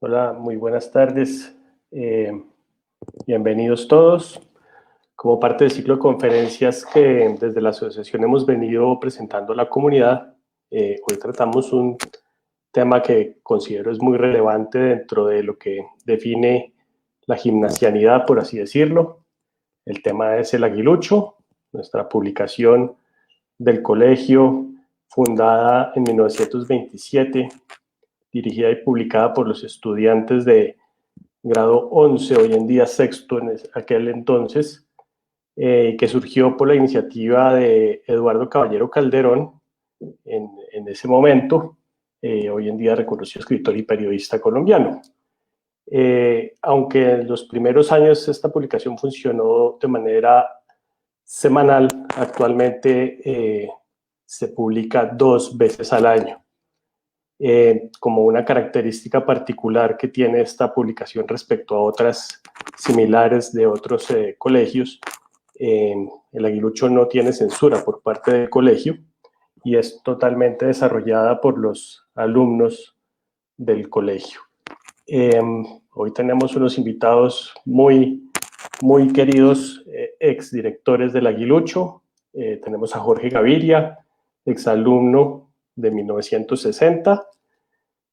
Hola, muy buenas tardes. Bienvenidos todos. Como parte del ciclo de conferencias que desde la asociación hemos venido presentando a la comunidad, hoy tratamos un tema que considero es muy relevante dentro de lo que define la gimnasianidad, por así decirlo. El tema es el aguilucho, nuestra publicación del colegio, fundada en 1927, dirigida y publicada por los estudiantes de grado 11, hoy en día sexto en aquel entonces, que surgió por la iniciativa de Eduardo Caballero Calderón en ese momento, hoy en día reconocido escritor y periodista colombiano. Aunque en los primeros años esta publicación funcionó de manera semanal, actualmente se publica 2 veces al año. Como una característica particular que tiene esta publicación respecto a otras similares de otros colegios, el aguilucho no tiene censura por parte del colegio y es totalmente desarrollada por los alumnos del colegio. Hoy tenemos unos invitados muy queridos, exdirectores del aguilucho. Tenemos a Jorge Gaviria, exalumno de 1960,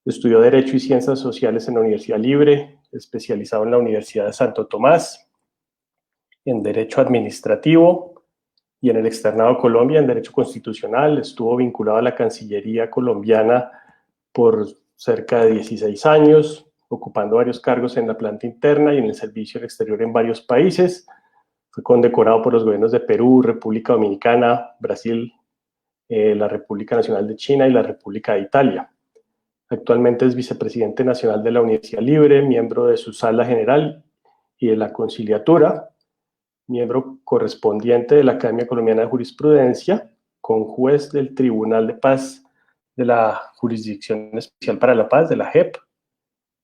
estudió Derecho y Ciencias Sociales en la Universidad Libre, especializado en la Universidad de Santo Tomás, en Derecho Administrativo y en el Externado Colombia, en Derecho Constitucional. Estuvo vinculado a la Cancillería colombiana por cerca de 16 años, ocupando varios cargos en la planta interna y en el servicio exterior en varios países. Fue condecorado por los gobiernos de Perú, República Dominicana, Brasil, la República Nacional de China y la República de Italia. Actualmente es vicepresidente nacional de la Universidad Libre, miembro de su sala general y de la conciliatura, miembro correspondiente de la Academia Colombiana de Jurisprudencia, conjuez del Tribunal de Paz de la Jurisdicción Especial para la Paz, de la JEP,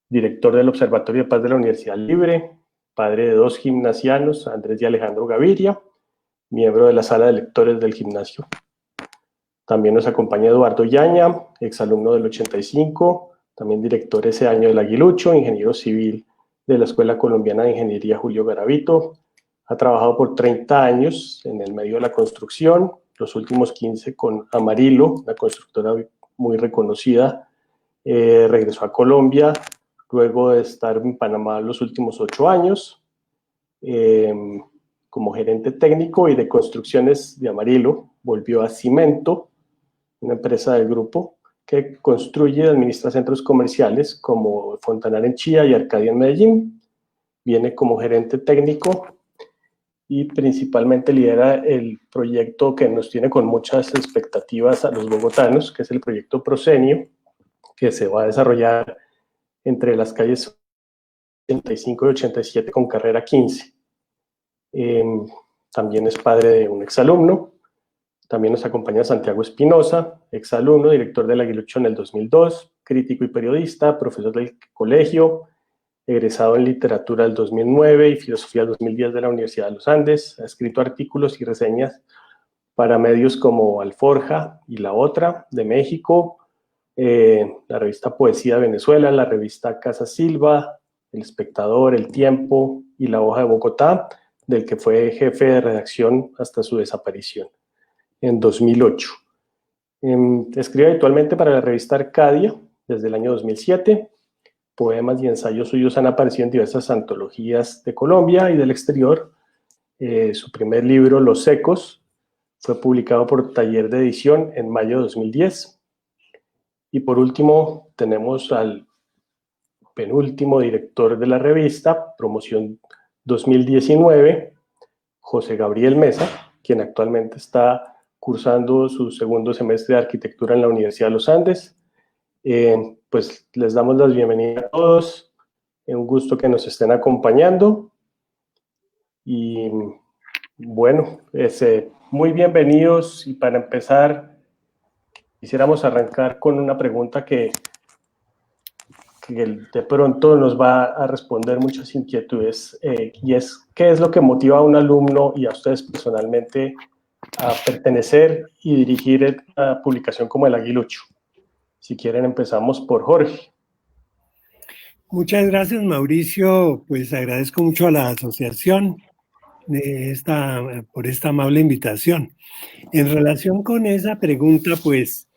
director del Observatorio de Paz de la Universidad Libre, padre de 2 gimnasianos, Andrés y Alejandro Gaviria, miembro de la sala de lectores del gimnasio. También nos acompaña Eduardo Yaña, exalumno del 85, también director ese año del Aguilucho, ingeniero civil de la Escuela Colombiana de Ingeniería Julio Garavito. Ha trabajado por 30 años en el medio de la construcción, los últimos 15 con Amarillo, una constructora muy reconocida. Regresó a Colombia luego de estar en Panamá los últimos 8 años. Como gerente técnico y de construcciones de Amarillo, volvió a Cimento, una empresa del grupo que construye y administra centros comerciales como Fontanar en Chía y Arcadia en Medellín. Viene como gerente técnico y principalmente lidera el proyecto que nos tiene con muchas expectativas a los bogotanos, que es el proyecto Prosenio, que se va a desarrollar entre las calles 85 y 87 con carrera 15. También es padre de un exalumno. También nos acompaña Santiago Espinosa, exalumno, director del Aguilucho en el 2002, crítico y periodista, profesor del colegio, egresado en literatura del 2009 y filosofía del 2010 de la Universidad de los Andes. Ha escrito artículos y reseñas para medios como Alforja y La Otra de México, la revista Poesía de Venezuela, la revista Casa Silva, El Espectador, El Tiempo y La Hoja de Bogotá, del que fue jefe de redacción hasta su desaparición en 2008. Escribe habitualmente para la revista Arcadia desde el año 2007. Poemas y ensayos suyos han aparecido en diversas antologías de Colombia y del exterior. Su primer libro, Los Ecos, fue publicado por Taller de Edición en mayo de 2010. Y por último, tenemos al penúltimo director de la revista, Promoción 2019, José Gabriel Mesa, quien actualmente está cursando su segundo semestre de arquitectura en la Universidad de los Andes. Pues les damos la bienvenida a todos, es un gusto que nos estén acompañando y bueno, muy bienvenidos. Y para empezar quisiéramos arrancar con una pregunta que de pronto nos va a responder muchas inquietudes, y es: ¿qué es lo que motiva a un alumno y a ustedes personalmente a pertenecer y dirigir una publicación como El Aguilucho? Si quieren empezamos por Jorge. Muchas gracias, Mauricio. Pues agradezco mucho a la asociación por esta amable invitación. En relación con esa pregunta, pues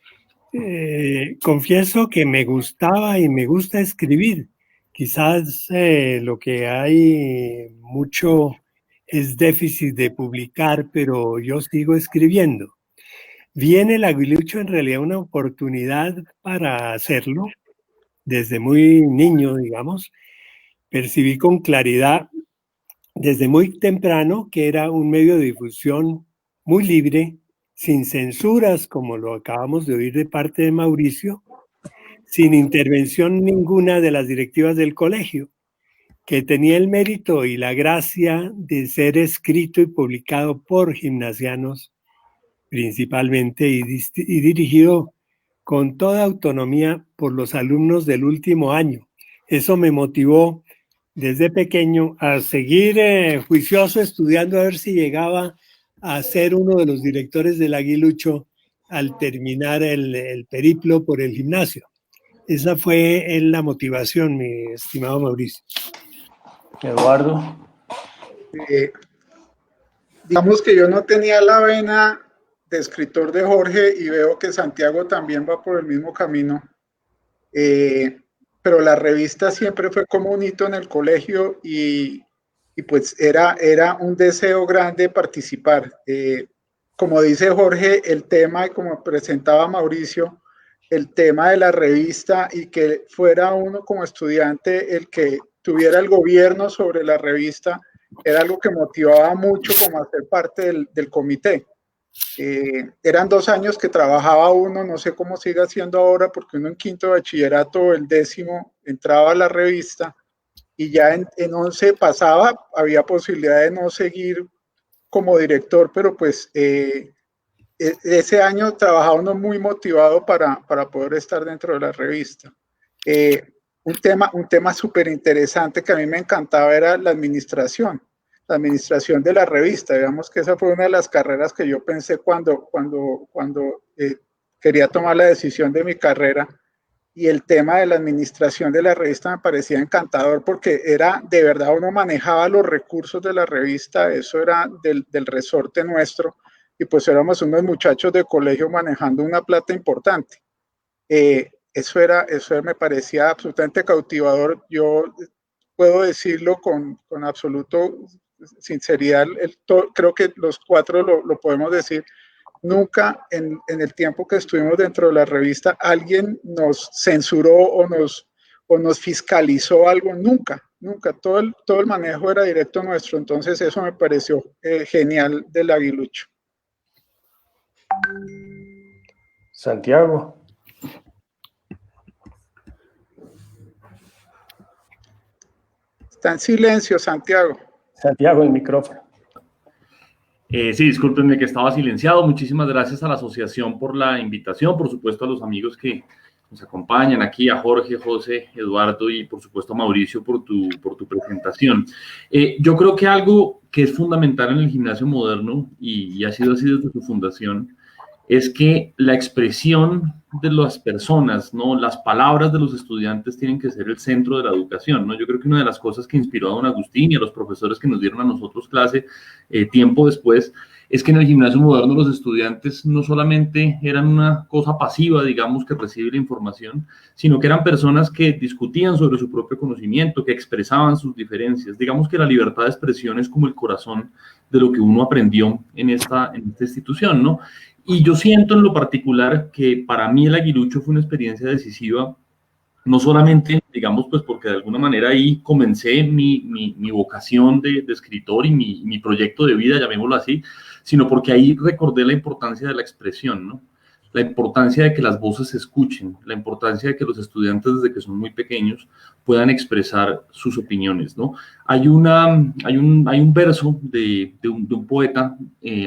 confieso que me gustaba y me gusta escribir. Quizás lo que hay mucho es déficit de publicar, pero yo sigo escribiendo. Vi en el aguilucho en realidad una oportunidad para hacerlo. Desde muy niño, digamos, percibí con claridad desde muy temprano que era un medio de difusión muy libre, sin censuras, como lo acabamos de oír de parte de Mauricio, sin intervención ninguna de las directivas del colegio, que tenía el mérito y la gracia de ser escrito y publicado por gimnasianos principalmente y dirigido con toda autonomía por los alumnos del último año. Eso me motivó desde pequeño a seguir juicioso estudiando a ver si llegaba a ser uno de los directores del Aguilucho al terminar el periplo por el gimnasio. Esa fue la motivación, mi estimado Mauricio. Eduardo. Digamos que yo no tenía la vena de escritor de Jorge y veo que Santiago también va por el mismo camino. Pero la revista siempre fue como un hito en el colegio y pues era un deseo grande participar. Como dice Jorge, el tema, y como presentaba Mauricio, el tema de la revista y que fuera uno como estudiante el que tuviera el gobierno sobre la revista, era algo que motivaba mucho como a ser parte del comité. Eran 2 años que trabajaba uno, no sé cómo sigue haciendo ahora, porque uno en quinto de bachillerato, el 10º, entraba a la revista y ya en 11 pasaba, había posibilidad de no seguir como director, pero pues ese año trabajaba uno muy motivado para poder estar dentro de la revista. Un tema súper interesante que a mí me encantaba era la administración de la revista. Digamos que esa fue una de las carreras que yo pensé cuando quería tomar la decisión de mi carrera, y el tema de la administración de la revista me parecía encantador porque era de verdad, uno manejaba los recursos de la revista, eso era del resorte nuestro, y pues éramos unos muchachos de colegio manejando una plata importante. Eso me parecía absolutamente cautivador. Yo puedo decirlo con absoluto sinceridad, creo que los 4 lo podemos decir. Nunca en el tiempo que estuvimos dentro de la revista alguien nos censuró o nos fiscalizó algo, nunca. Todo el manejo era directo nuestro, entonces eso me pareció genial del Aguilucho. Santiago. Está en silencio, Santiago. Santiago, el micrófono. Sí, discúlpenme que estaba silenciado. Muchísimas gracias a la asociación por la invitación, por supuesto a los amigos que nos acompañan aquí, a Jorge, José, Eduardo y por supuesto a Mauricio por tu presentación. Yo creo que algo que es fundamental en el gimnasio moderno y ha sido así desde su fundación es que la expresión de las personas, ¿no? Las palabras de los estudiantes tienen que ser el centro de la educación, ¿no? Yo creo que una de las cosas que inspiró a don Agustín y a los profesores que nos dieron a nosotros clase tiempo después, es que en el gimnasio moderno los estudiantes no solamente eran una cosa pasiva, digamos, que recibe la información, sino que eran personas que discutían sobre su propio conocimiento, que expresaban sus diferencias. Digamos que la libertad de expresión es como el corazón de lo que uno aprendió en esta institución, ¿no? Y yo siento en lo particular que para mí el Aguilucho fue una experiencia decisiva, no solamente, digamos, pues porque de alguna manera ahí comencé mi vocación de escritor y mi proyecto de vida, llamémoslo así, sino porque ahí recordé la importancia de la expresión, ¿no? La importancia de que las voces se escuchen, la importancia de que los estudiantes desde que son muy pequeños puedan expresar sus opiniones, ¿no? Hay un verso de un poeta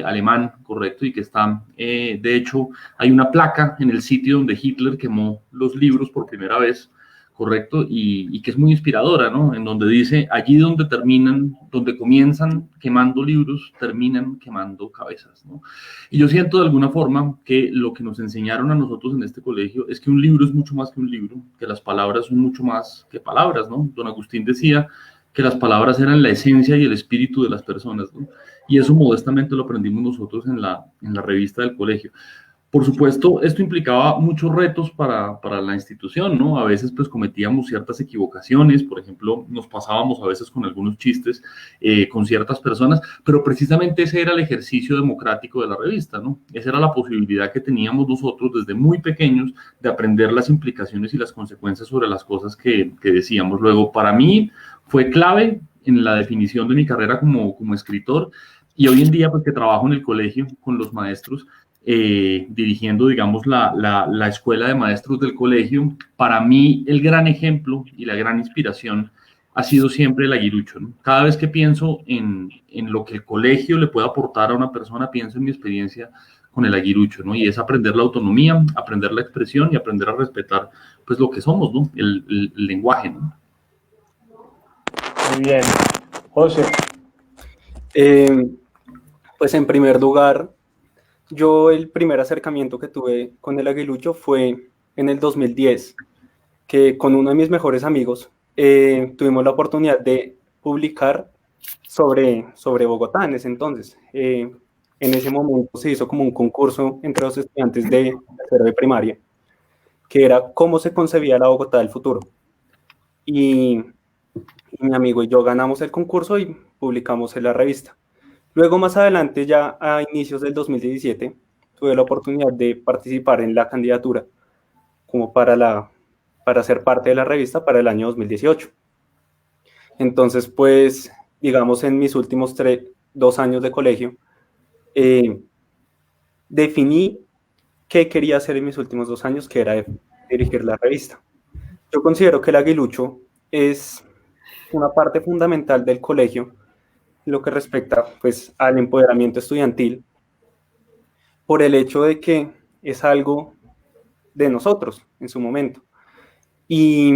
alemán, correcto, y que está, de hecho, hay una placa en el sitio donde Hitler quemó los libros por primera vez ¿correcto? Y que es muy inspiradora, ¿no? En donde dice, allí donde comienzan quemando libros, terminan quemando cabezas, ¿no? Y yo siento de alguna forma que lo que nos enseñaron a nosotros en este colegio es que un libro es mucho más que un libro, que las palabras son mucho más que palabras, ¿no? Don Agustín decía que las palabras eran la esencia y el espíritu de las personas, ¿no? Y eso modestamente lo aprendimos nosotros en la revista del colegio. Por supuesto, esto implicaba muchos retos para la institución, ¿no? A veces pues cometíamos ciertas equivocaciones, por ejemplo, nos pasábamos a veces con algunos chistes con ciertas personas, pero precisamente ese era el ejercicio democrático de la revista, ¿no? Esa era la posibilidad que teníamos nosotros desde muy pequeños de aprender las implicaciones y las consecuencias sobre las cosas que decíamos. Luego, para mí fue clave en la definición de mi carrera como escritor, y hoy en día pues que trabajo en el colegio con los maestros, dirigiendo, digamos, la escuela de maestros del colegio. Para mí, el gran ejemplo y la gran inspiración ha sido siempre el aguilucho, ¿no? Cada vez que pienso en lo que el colegio le puede aportar a una persona, pienso en mi experiencia con el aguilucho, ¿no? Y es aprender la autonomía, aprender la expresión y aprender a respetar, pues, lo que somos, ¿no? El lenguaje, ¿no? Muy bien. José. Pues en primer lugar, yo el primer acercamiento que tuve con el aguilucho fue en el 2010, que con uno de mis mejores amigos tuvimos la oportunidad de publicar sobre Bogotá en ese entonces. En ese momento se hizo como un concurso entre los estudiantes de tercero de primaria, que era cómo se concebía la Bogotá del futuro. Y mi amigo y yo ganamos el concurso y publicamos en la revista. Luego, más adelante, ya a inicios del 2017, tuve la oportunidad de participar en la candidatura como para ser parte de la revista para el año 2018. Entonces, pues, digamos, en mis últimos 2 años de colegio, definí qué quería hacer en mis últimos 2 años, que era dirigir la revista. Yo considero que el aguilucho es una parte fundamental del colegio, lo que respecta pues al empoderamiento estudiantil, por el hecho de que es algo de nosotros en su momento. Y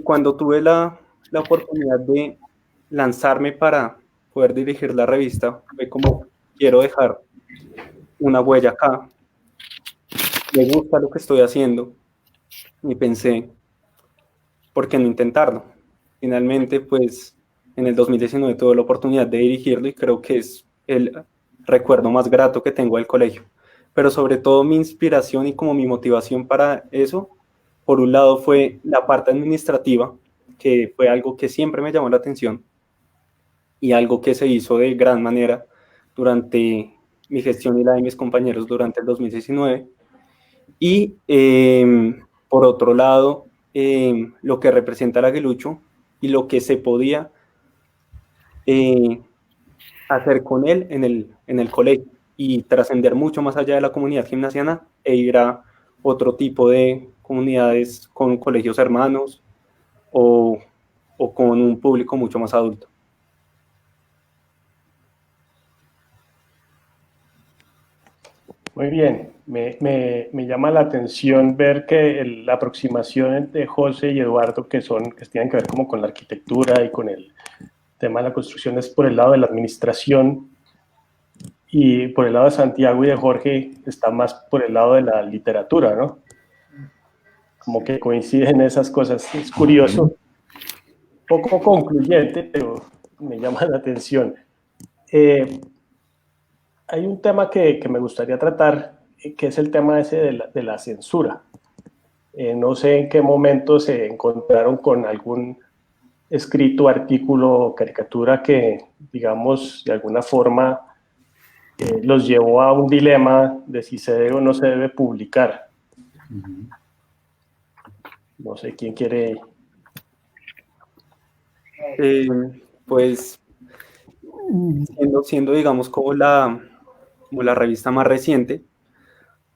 cuando tuve la oportunidad de lanzarme para poder dirigir la revista, fue como, quiero dejar una huella acá, me gusta lo que estoy haciendo, y pensé, ¿por qué no intentarlo? Finalmente, pues, en el 2019 tuve la oportunidad de dirigirlo y creo que es el recuerdo más grato que tengo del colegio. Pero sobre todo mi inspiración y como mi motivación para eso, por un lado fue la parte administrativa, que fue algo que siempre me llamó la atención y algo que se hizo de gran manera durante mi gestión y la de mis compañeros durante el 2019. Y por otro lado, lo que representa el aguilucho y lo que se podía hacer con él en el colegio y trascender mucho más allá de la comunidad gimnasiana e ir a otro tipo de comunidades con colegios hermanos o con un público mucho más adulto. Muy bien, me llama la atención ver que la aproximación entre José y Eduardo, que tienen que ver como con la arquitectura y con el tema de la construcción, es por el lado de la administración, y por el lado de Santiago y de Jorge está más por el lado de la literatura, ¿no? Como que coinciden esas cosas, es curioso, poco concluyente, pero me llama la atención. Hay un tema que me gustaría tratar, que es el tema ese de la censura. No sé en qué momento se encontraron con algún escrito, artículo o caricatura que, digamos, de alguna forma los llevó a un dilema de si se debe o no se debe publicar. No sé quién quiere. Pues, siendo digamos, como la revista más reciente,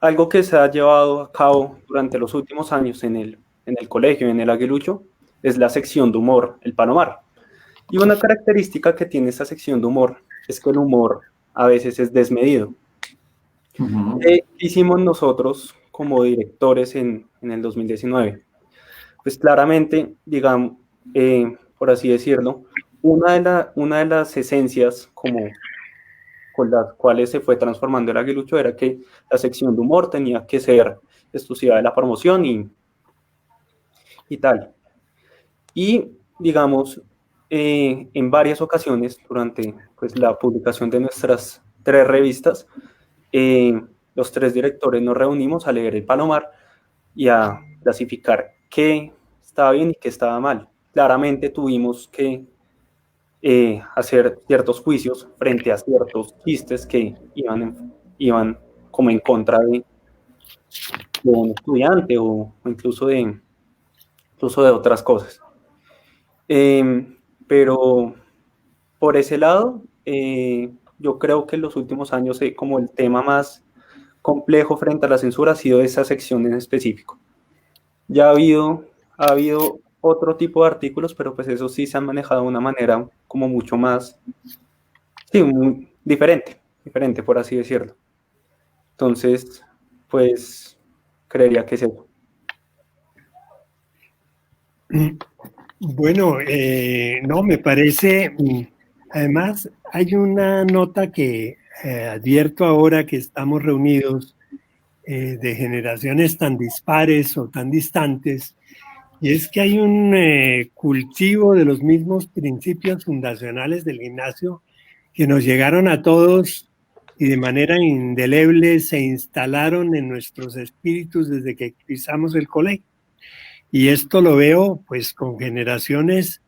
algo que se ha llevado a cabo durante los últimos años en el colegio, en el aguilucho, es la sección de humor, el Palomar. Y una característica que tiene esta sección de humor es que el humor a veces es desmedido. ¿Qué hicimos nosotros como directores en el 2019? pues claramente, digamos, por así decirlo, una de las esencias como con las cuales se fue transformando el Aguilucho era que la sección de humor tenía que ser exclusiva de la promoción y tal. Y, digamos, en varias ocasiones, durante pues, la publicación de nuestras 3 revistas, los 3 directores nos reunimos a leer el Palomar y a clasificar qué estaba bien y qué estaba mal. Claramente tuvimos que hacer ciertos juicios frente a ciertos chistes que iban como en contra de un estudiante o incluso de otras cosas. Pero por ese lado, yo creo que en los últimos años como el tema más complejo frente a la censura ha sido esa sección en específico. Ya ha habido otro tipo de artículos, pero pues esos sí se han manejado de una manera como mucho más, sí, muy diferente, por así decirlo. Entonces, pues, creería que es eso. Bueno, no, me parece, además hay una nota que advierto ahora que estamos reunidos de generaciones tan dispares o tan distantes, y es que hay un cultivo de los mismos principios fundacionales del gimnasio que nos llegaron a todos y de manera indeleble se instalaron en nuestros espíritus desde que pisamos el colegio. Y esto lo veo pues con generaciones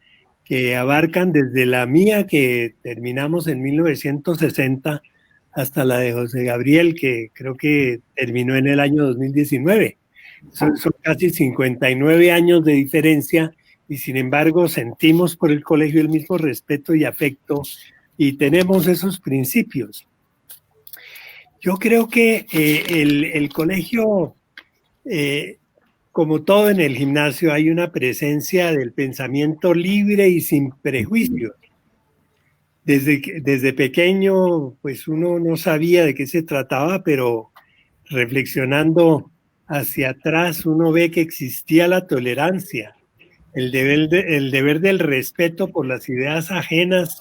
que abarcan desde la mía, que terminamos en 1960, hasta la de José Gabriel, que creo que terminó en el año 2019. Son casi 59 años de diferencia y sin embargo sentimos por el colegio el mismo respeto y afecto y tenemos esos principios. Yo creo que el colegio... como todo en el gimnasio, hay una presencia del pensamiento libre y sin prejuicios. Desde pequeño, pues uno no sabía de qué se trataba, pero reflexionando hacia atrás, uno ve que existía la tolerancia, el deber del respeto por las ideas ajenas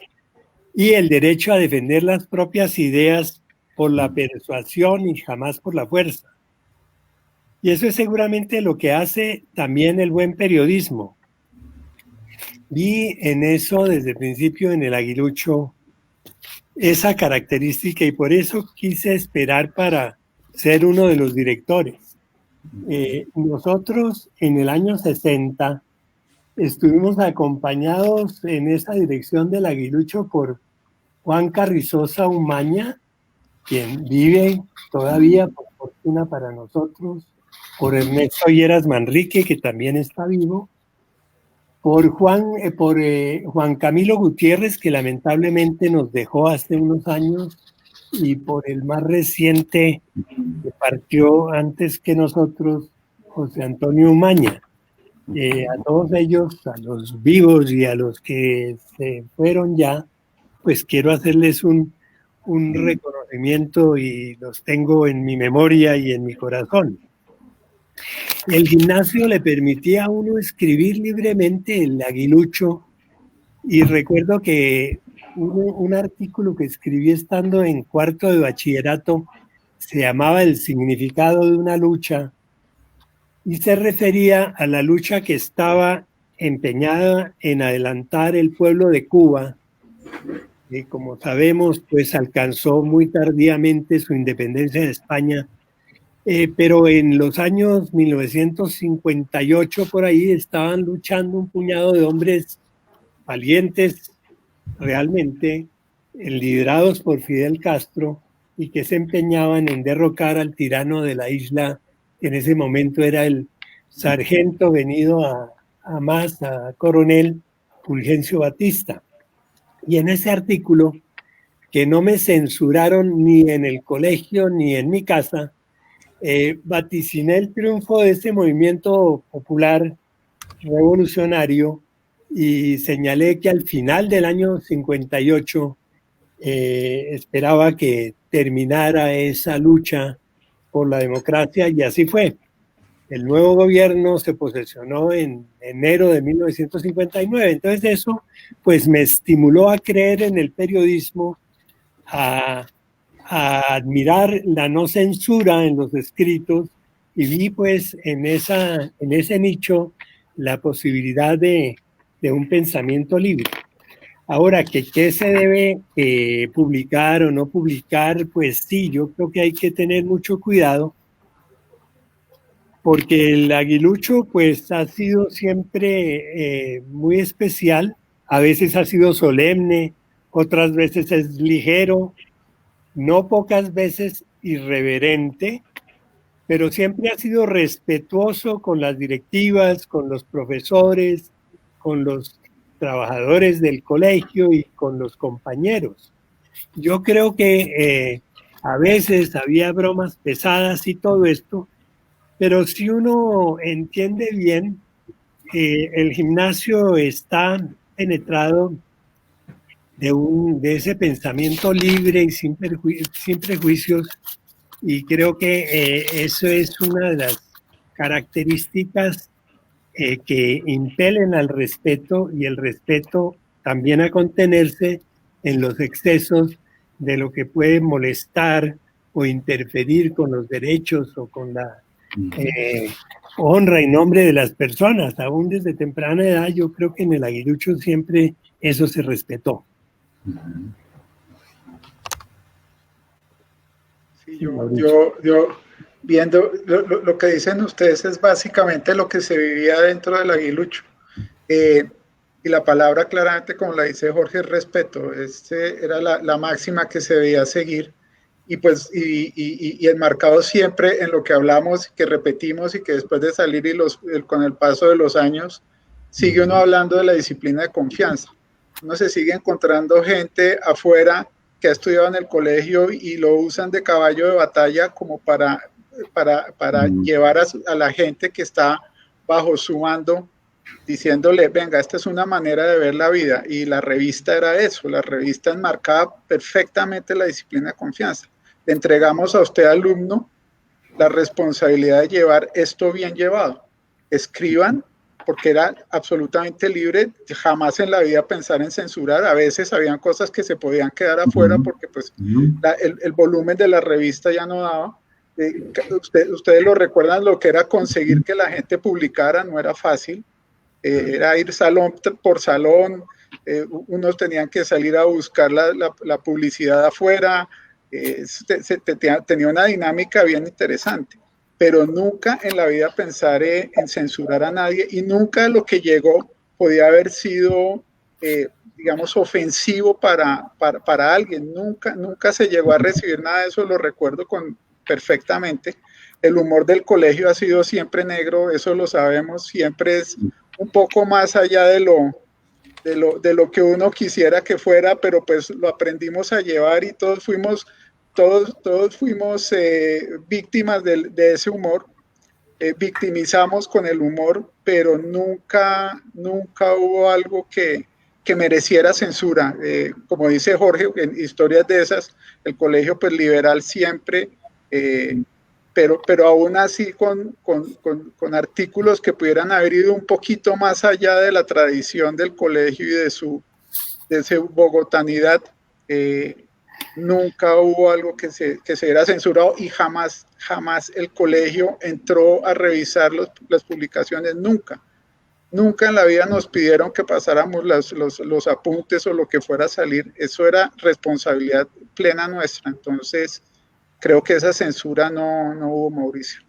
y el derecho a defender las propias ideas por la persuasión y jamás por la fuerza. Y eso es seguramente lo que hace también el buen periodismo. Vi en eso desde el principio en el Aguilucho esa característica y por eso quise esperar para ser uno de los directores. Nosotros en el año 60 estuvimos acompañados en esa dirección del Aguilucho por Juan Carrizosa Umaña, quien vive todavía, por fortuna para nosotros, por Ernesto Lleras Manrique, que también está vivo, por Juan Camilo Gutiérrez, que lamentablemente nos dejó hace unos años, y por el más reciente, que partió antes que nosotros, José Antonio Umaña. A todos ellos, a los vivos y a los que se fueron ya, pues quiero hacerles un reconocimiento y los tengo en mi memoria y en mi corazón. El gimnasio le permitía a uno escribir libremente el Aguilucho y recuerdo que un artículo que escribí estando en cuarto de bachillerato se llamaba El significado de una lucha y se refería a la lucha que estaba empeñada en adelantar el pueblo de Cuba, que como sabemos pues alcanzó muy tardíamente su independencia de España. Pero en los años 1958 por ahí estaban luchando un puñado de hombres valientes realmente, liderados por Fidel Castro y que se empeñaban en derrocar al tirano de la isla, que en ese momento era el sargento venido a coronel Fulgencio Batista. Y en ese artículo, que no me censuraron ni en el colegio ni en mi casa, vaticiné el triunfo de ese movimiento popular revolucionario y señalé que al final del año 58 esperaba que terminara esa lucha por la democracia y así fue. el nuevo gobierno se posesionó en enero de 1959. Entonces eso pues me estimuló a creer en el periodismo, a admirar la no censura en los escritos, y vi pues en ese nicho la posibilidad de un pensamiento libre. Ahora, ¿qué se debe publicar o no publicar? Pues sí, yo creo que hay que tener mucho cuidado, porque el aguilucho pues ha sido siempre muy especial. A veces ha sido solemne, otras veces es ligero, no pocas veces irreverente, pero siempre ha sido respetuoso con las directivas, con los profesores, con los trabajadores del colegio y con los compañeros. Yo creo que a veces había bromas pesadas y todo esto, pero si uno entiende bien, el gimnasio está penetrado de ese pensamiento libre y sin prejuicios, y creo que eso es una de las características que impelen al respeto, y el respeto también a contenerse en los excesos de lo que puede molestar o interferir con los derechos o con la honra y nombre de las personas. Aún desde temprana edad yo creo que en el aguilucho siempre eso se respetó. Sí, yo viendo lo que dicen ustedes es básicamente lo que se vivía dentro del aguilucho. Y la palabra claramente, como la dice Jorge, es respeto. Era la máxima que se debía seguir. Y pues y enmarcado siempre en lo que hablamos, que repetimos, y que después de salir con el paso de los años, sigue uno hablando de la disciplina de confianza. Uno se sigue encontrando gente afuera que ha estudiado en el colegio y lo usan de caballo de batalla como para llevar a la gente que está bajo su mando, diciéndole, venga, esta es una manera de ver la vida. Y la revista era eso, la revista enmarcaba perfectamente la disciplina de confianza. Le entregamos a usted, alumno, la responsabilidad de llevar esto bien llevado. Escriban, porque era absolutamente libre, jamás en la vida pensar en censurar. A veces habían cosas que se podían quedar afuera porque pues el volumen de la revista ya no daba. Ustedes lo recuerdan, lo que era conseguir que la gente publicara, no era fácil. Era ir salón por salón, unos tenían que salir a buscar la publicidad afuera. Tenía una dinámica bien interesante, pero nunca en la vida pensaré en censurar a nadie, y nunca lo que llegó podía haber sido, digamos, ofensivo para alguien. Nunca se llegó a recibir nada de eso, lo recuerdo perfectamente. El humor del colegio ha sido siempre negro, eso lo sabemos, siempre es un poco más allá de lo que uno quisiera que fuera, pero pues lo aprendimos a llevar, y todos fuimos víctimas de ese humor. Victimizamos con el humor, pero nunca hubo algo que mereciera censura. Como dice Jorge, en historias de esas, el colegio pues liberal siempre, pero aún así con artículos que pudieran haber ido un poquito más allá de la tradición del colegio y de su bogotanidad. Nunca hubo algo que se hubiera censurado, y jamás el colegio entró a revisar las publicaciones. Nunca en la vida nos pidieron que pasáramos los apuntes o lo que fuera a salir. Eso era responsabilidad plena nuestra. Entonces creo que esa censura no hubo, Mauricio.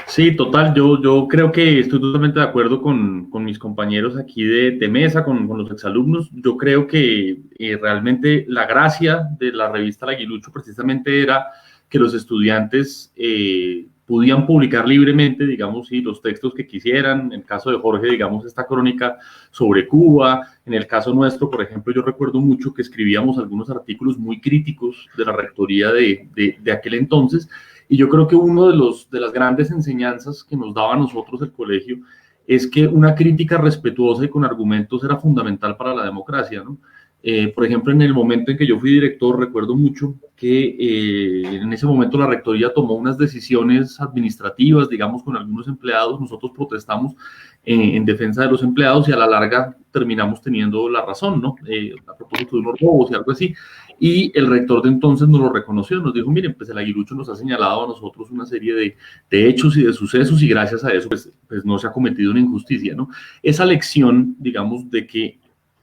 Sí, total, yo creo que estoy totalmente de acuerdo con mis compañeros aquí de mesa, con los exalumnos. Yo creo que realmente la gracia de la revista El Aguilucho precisamente era que los estudiantes podían publicar libremente, digamos, sí, los textos que quisieran. En el caso de Jorge, digamos, esta crónica sobre Cuba. En el caso nuestro, por ejemplo, yo recuerdo mucho que escribíamos algunos artículos muy críticos de la rectoría de aquel entonces. Y yo creo que uno de las grandes enseñanzas que nos daba a nosotros el colegio es que una crítica respetuosa y con argumentos era fundamental para la democracia, ¿no? Por ejemplo, en el momento en que yo fui director, recuerdo mucho que en ese momento la rectoría tomó unas decisiones administrativas, digamos, con algunos empleados. Nosotros protestamos en defensa de los empleados y a la larga terminamos teniendo la razón, ¿no? A propósito de unos robos y algo así. Y el rector de entonces nos lo reconoció, nos dijo, miren, pues el aguilucho nos ha señalado a nosotros una serie de hechos y de sucesos y gracias a eso pues no se ha cometido una injusticia, ¿no? Esa lección, digamos, de que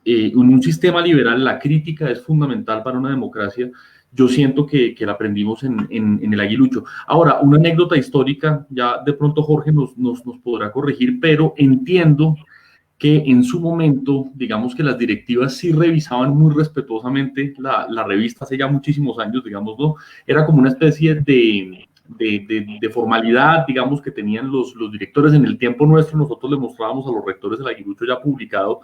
en un sistema liberal la crítica es fundamental para una democracia, yo siento que la aprendimos en el aguilucho. Ahora, una anécdota histórica, ya de pronto Jorge nos podrá corregir, pero entiendo que en su momento, digamos que las directivas sí revisaban muy respetuosamente la revista hace ya muchísimos años, digamos, ¿no? Era como una especie de formalidad, digamos, que tenían los directores. En el tiempo nuestro, nosotros le mostrábamos a los rectores del aguilucho ya publicado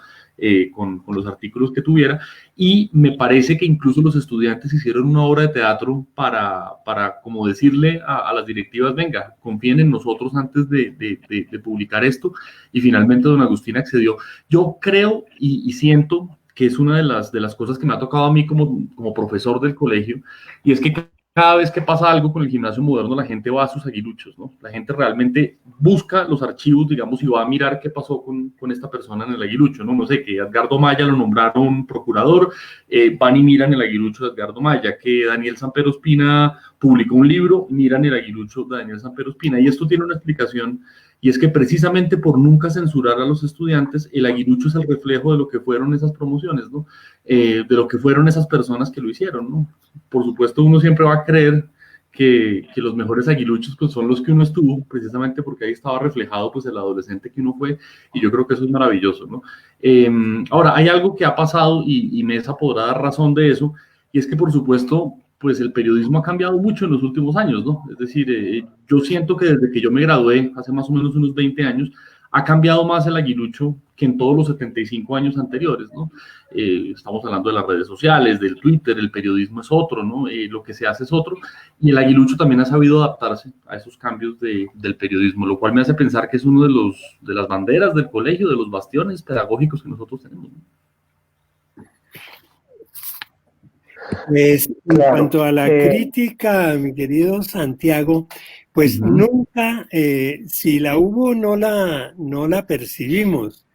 con los artículos que tuviera, y me parece que incluso los estudiantes hicieron una obra de teatro para como decirle a las directivas, venga, confíen en nosotros antes de publicar esto, y finalmente don Agustín accedió. Yo creo y siento que es una de las cosas que me ha tocado a mí como profesor del colegio, y es que cada vez que pasa algo con el gimnasio moderno, la gente va a sus aguiluchos, ¿no? La gente realmente busca los archivos, digamos, y va a mirar qué pasó con esta persona en el aguilucho, ¿no? No sé, que Edgardo Maya lo nombraron procurador, van y miran el aguilucho de Edgardo Maya, que Daniel Sampero Espina publicó un libro, miran el aguilucho de Daniel Sampero Espina, y esto tiene una explicación, y es que precisamente por nunca censurar a los estudiantes, el aguilucho es el reflejo de lo que fueron esas promociones, ¿no? De lo que fueron esas personas que lo hicieron, ¿no? Por supuesto, uno siempre va a creer que los mejores aguiluchos pues, son los que uno estuvo, precisamente porque ahí estaba reflejado pues, el adolescente que uno fue, y yo creo que eso es maravilloso, ¿no? Ahora, hay algo que ha pasado, y Mesa podrá dar razón de eso, y es que, por supuesto, pues el periodismo ha cambiado mucho en los últimos años, ¿no? Es decir, yo siento que desde que yo me gradué, hace más o menos unos 20 años, ha cambiado más el aguilucho que en todos los 75 años anteriores, ¿no? Estamos hablando de las redes sociales, del Twitter, el periodismo es otro, ¿no? Lo que se hace es otro, y el aguilucho también ha sabido adaptarse a esos cambios del periodismo, lo cual me hace pensar que es uno de las banderas del colegio, de los bastiones pedagógicos que nosotros tenemos, ¿no? Pues, en Claro. cuanto a la crítica, mi querido Santiago, pues nunca, si la hubo, no la percibimos.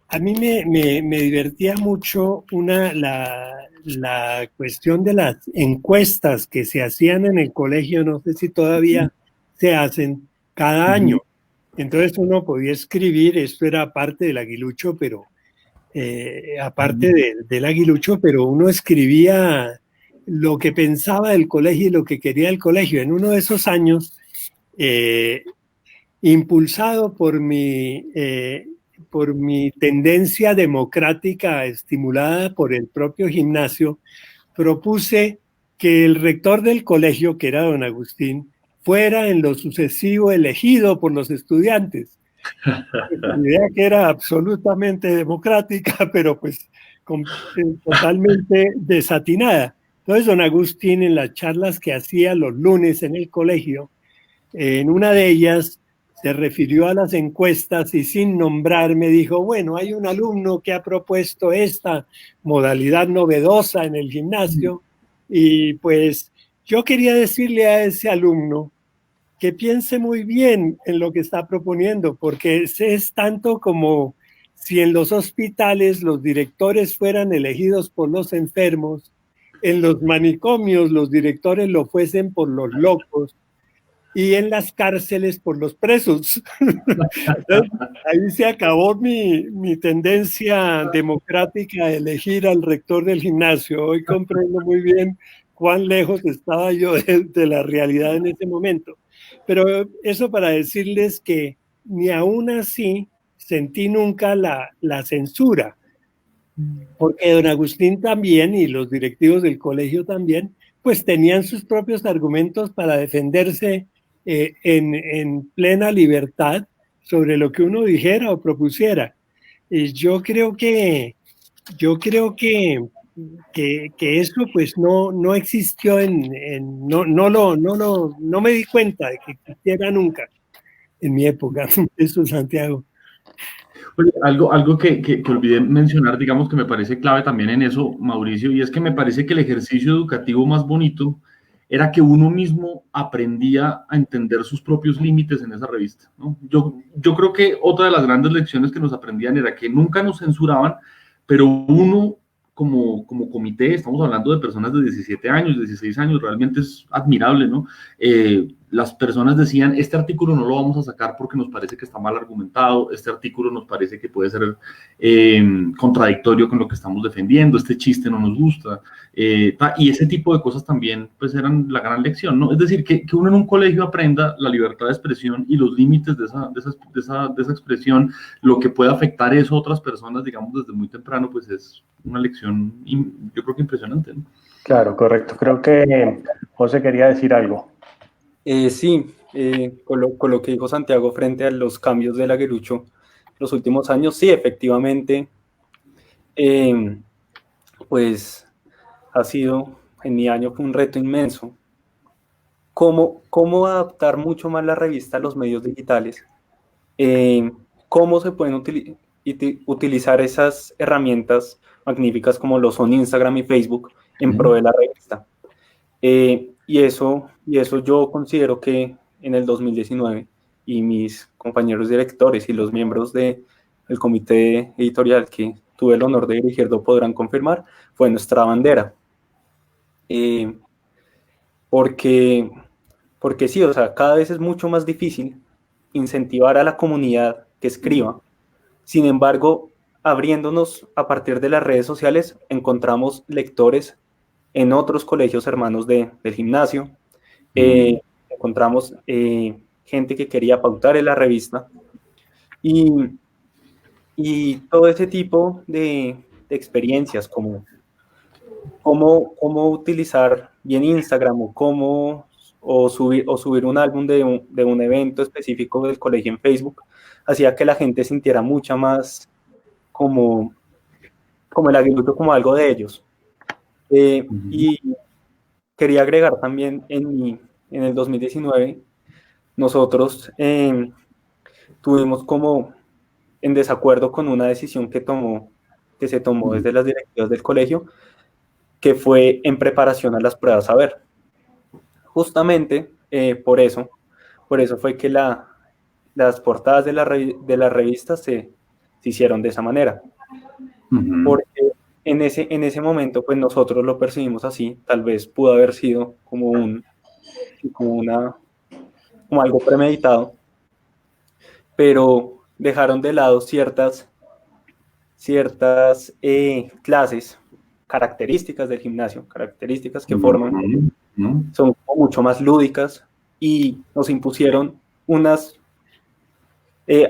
A mí me divertía mucho la cuestión de las encuestas que se hacían en el colegio, no sé si todavía se hacen cada año. Entonces uno podía escribir, esto era parte del aguilucho, pero aparte del aguilucho, pero uno escribía lo que pensaba del colegio y lo que quería el colegio. En uno de esos años, impulsado por mi tendencia democrática estimulada por el propio gimnasio, propuse que el rector del colegio, que era don Agustín, fuera en lo sucesivo elegido por los estudiantes. La idea que era absolutamente democrática, pero pues totalmente desatinada. Entonces, don Agustín, en las charlas que hacía los lunes en el colegio, en una de ellas se refirió a las encuestas y sin nombrarme dijo, bueno, hay un alumno que ha propuesto esta modalidad novedosa en el gimnasio y pues yo quería decirle a ese alumno que piense muy bien en lo que está proponiendo, porque es tanto como si en los hospitales los directores fueran elegidos por los enfermos, en los manicomios los directores lo fuesen por los locos y en las cárceles por los presos. Entonces, ahí se acabó mi tendencia democrática a elegir al rector del gimnasio. Hoy comprendo muy bien cuán lejos estaba yo de la realidad en ese momento. Pero eso para decirles que ni aún así sentí nunca la censura, porque don Agustín también y los directivos del colegio también, pues tenían sus propios argumentos para defenderse en plena libertad sobre lo que uno dijera o propusiera. Yo creo que eso pues no existió no me di cuenta de que existiera nunca en mi época. Eso, Santiago. Oye, algo que olvidé mencionar, digamos que me parece clave también en eso, Mauricio, y es que me parece que el ejercicio educativo más bonito era que uno mismo aprendía a entender sus propios límites en esa revista, ¿no? Yo creo que otra de las grandes lecciones que nos aprendían era que nunca nos censuraban, pero uno como comité, estamos hablando de personas de 17 años, 16 años, realmente es admirable, ¿no? Las personas decían, este artículo no lo vamos a sacar porque nos parece que está mal argumentado, este artículo nos parece que puede ser contradictorio con lo que estamos defendiendo, este chiste no nos gusta, y ese tipo de cosas también pues eran la gran lección, ¿no? Es decir, que uno en un colegio aprenda la libertad de expresión y los límites de esa expresión, lo que puede afectar eso a otras personas, digamos, desde muy temprano, pues es una lección, yo creo que impresionante, ¿no? Claro, correcto. Creo que José quería decir algo. Sí, con lo que dijo Santiago frente a los cambios del aguilucho los últimos años, sí, efectivamente, pues ha sido, en mi año fue un reto inmenso. ¿Cómo adaptar mucho más la revista a los medios digitales? ¿Cómo se pueden utilizar esas herramientas magníficas como lo son Instagram y Facebook en pro de la revista? Y eso yo considero que en el 2019 y mis compañeros directores y los miembros del comité editorial que tuve el honor de dirigir lo podrán confirmar, fue nuestra bandera. Porque sí, o sea, cada vez es mucho más difícil incentivar a la comunidad que escriba. Sin embargo, abriéndonos a partir de las redes sociales, encontramos lectores en otros colegios hermanos del gimnasio. Encontramos gente que quería pautar en la revista. Y todo ese tipo de experiencias, como cómo utilizar bien Instagram o subir un álbum de un evento específico del colegio en Facebook, hacía que la gente sintiera mucha más como el aguilucho como algo de ellos. Y quería agregar también en el 2019, nosotros tuvimos como en desacuerdo con una decisión que se tomó desde las directivas del colegio, que fue en preparación a las pruebas saber. Justamente por eso fue que las portadas de las revistas se hicieron de esa manera. Porque en ese momento, pues nosotros lo percibimos así, tal vez pudo haber sido como algo premeditado, pero dejaron de lado ciertas clases, características del gimnasio, características que forman, son mucho más lúdicas, y nos impusieron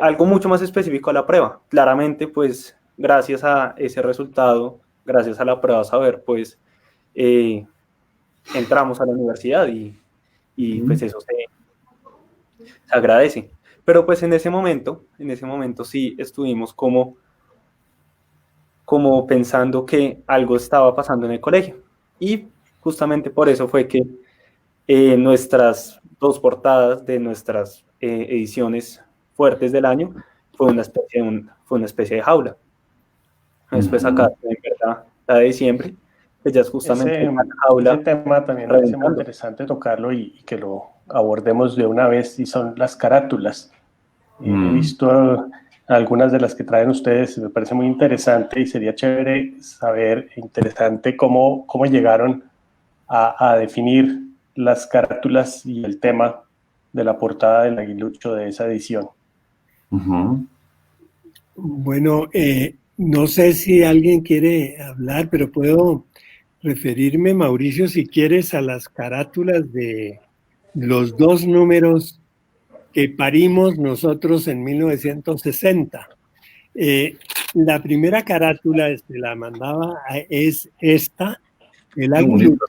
algo mucho más específico a la prueba. Claramente, pues, gracias a ese resultado, gracias a la prueba saber, pues, entramos a la universidad y pues eso se agradece. Pero pues en ese momento sí estuvimos como pensando que algo estaba pasando en el colegio. Y justamente por eso fue que nuestras dos portadas de nuestras ediciones fuertes del año fue una especie de jaula. Después acá, en verdad, la de diciembre, que ya es justamente una jaula. Ese tema también me parece muy interesante tocarlo y que lo abordemos de una vez, y son las carátulas. He visto algunas de las que traen ustedes, me parece muy interesante, y sería chévere saber, interesante, cómo llegaron a definir las carátulas y el tema de la portada del aguilucho de esa edición. Bueno, no sé si alguien quiere hablar, pero puedo referirme, Mauricio, si quieres, a las carátulas de los dos números que parimos nosotros en 1960. La primera carátula, la mandaba, es esta, el aguilucho,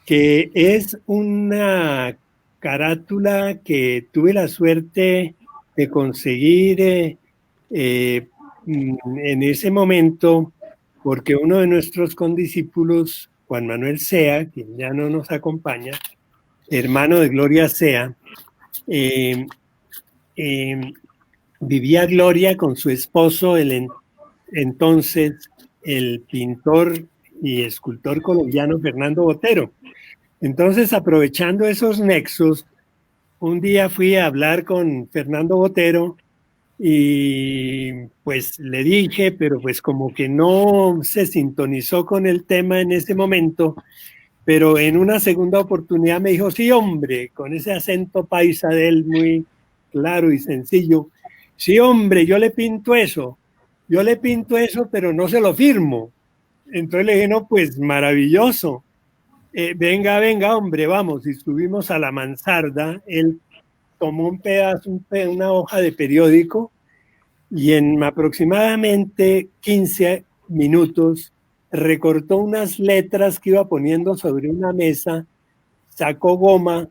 que es una carátula que tuve la suerte de conseguir en ese momento, porque uno de nuestros condiscípulos, Juan Manuel Sea, quien ya no nos acompaña, hermano de Gloria Sea, vivía Gloria con su esposo, entonces el pintor y escultor colombiano Fernando Botero. Entonces, aprovechando esos nexos, un día fui a hablar con Fernando Botero y pues le dije, pero pues como que no se sintonizó con el tema en ese momento, pero en una segunda oportunidad me dijo, sí, hombre, con ese acento paisa de él muy claro y sencillo, sí, hombre, yo le pinto eso, pero no se lo firmo. Entonces le dije, no, pues maravilloso. Venga, venga, hombre, vamos. Y subimos a la mansarda. Él tomó un pedazo, una hoja de periódico y en aproximadamente 15 minutos recortó unas letras que iba poniendo sobre una mesa, sacó goma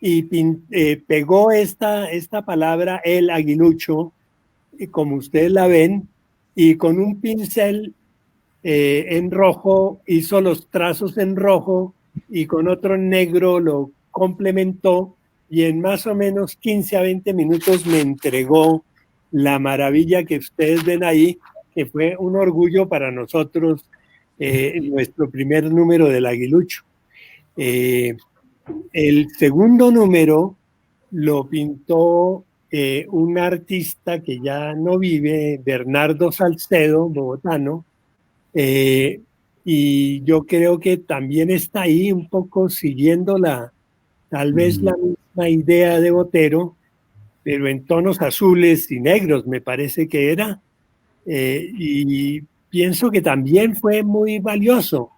y pegó esta palabra, el aguilucho, como ustedes la ven, y con un pincel en rojo hizo los trazos en rojo y con otro negro lo complementó y en más o menos 15 a 20 minutos me entregó la maravilla que ustedes ven ahí, que fue un orgullo para nosotros, nuestro primer número del Aguilucho. El segundo número lo pintó un artista que ya no vive, Bernardo Salcedo, bogotano, y yo creo que también está ahí un poco siguiendo tal vez la misma idea de Botero, pero en tonos azules y negros, me parece que era, y pienso que también fue muy valioso.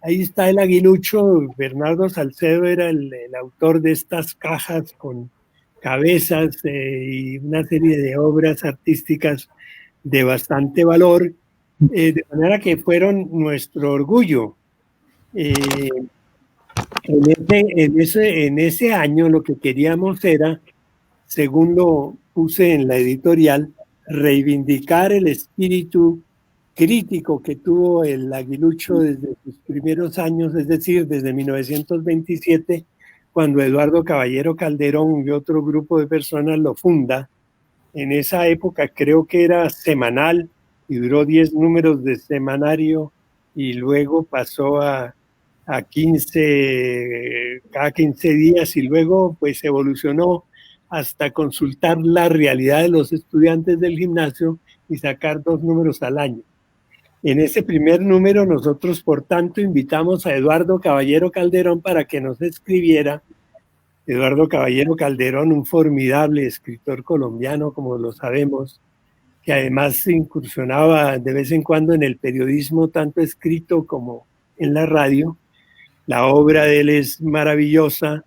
Ahí está el aguilucho. Bernardo Salcedo era el autor de estas cajas con cabezas y una serie de obras artísticas de bastante valor, de manera que fueron nuestro orgullo. En ese año lo que queríamos era, según lo puse en la editorial, reivindicar el espíritu crítico que tuvo el aguilucho desde sus primeros años, es decir, desde 1927, cuando Eduardo Caballero Calderón y otro grupo de personas lo funda. En esa época creo que era semanal y duró 10 números de semanario y luego pasó a 15, cada 15 días y luego pues evolucionó hasta consultar la realidad de los estudiantes del gimnasio y sacar 2 números al año. En ese primer número nosotros, por tanto, invitamos a Eduardo Caballero Calderón para que nos escribiera. Eduardo Caballero Calderón, un formidable escritor colombiano, como lo sabemos, que además incursionaba de vez en cuando en el periodismo, tanto escrito como en la radio. La obra de él es maravillosa,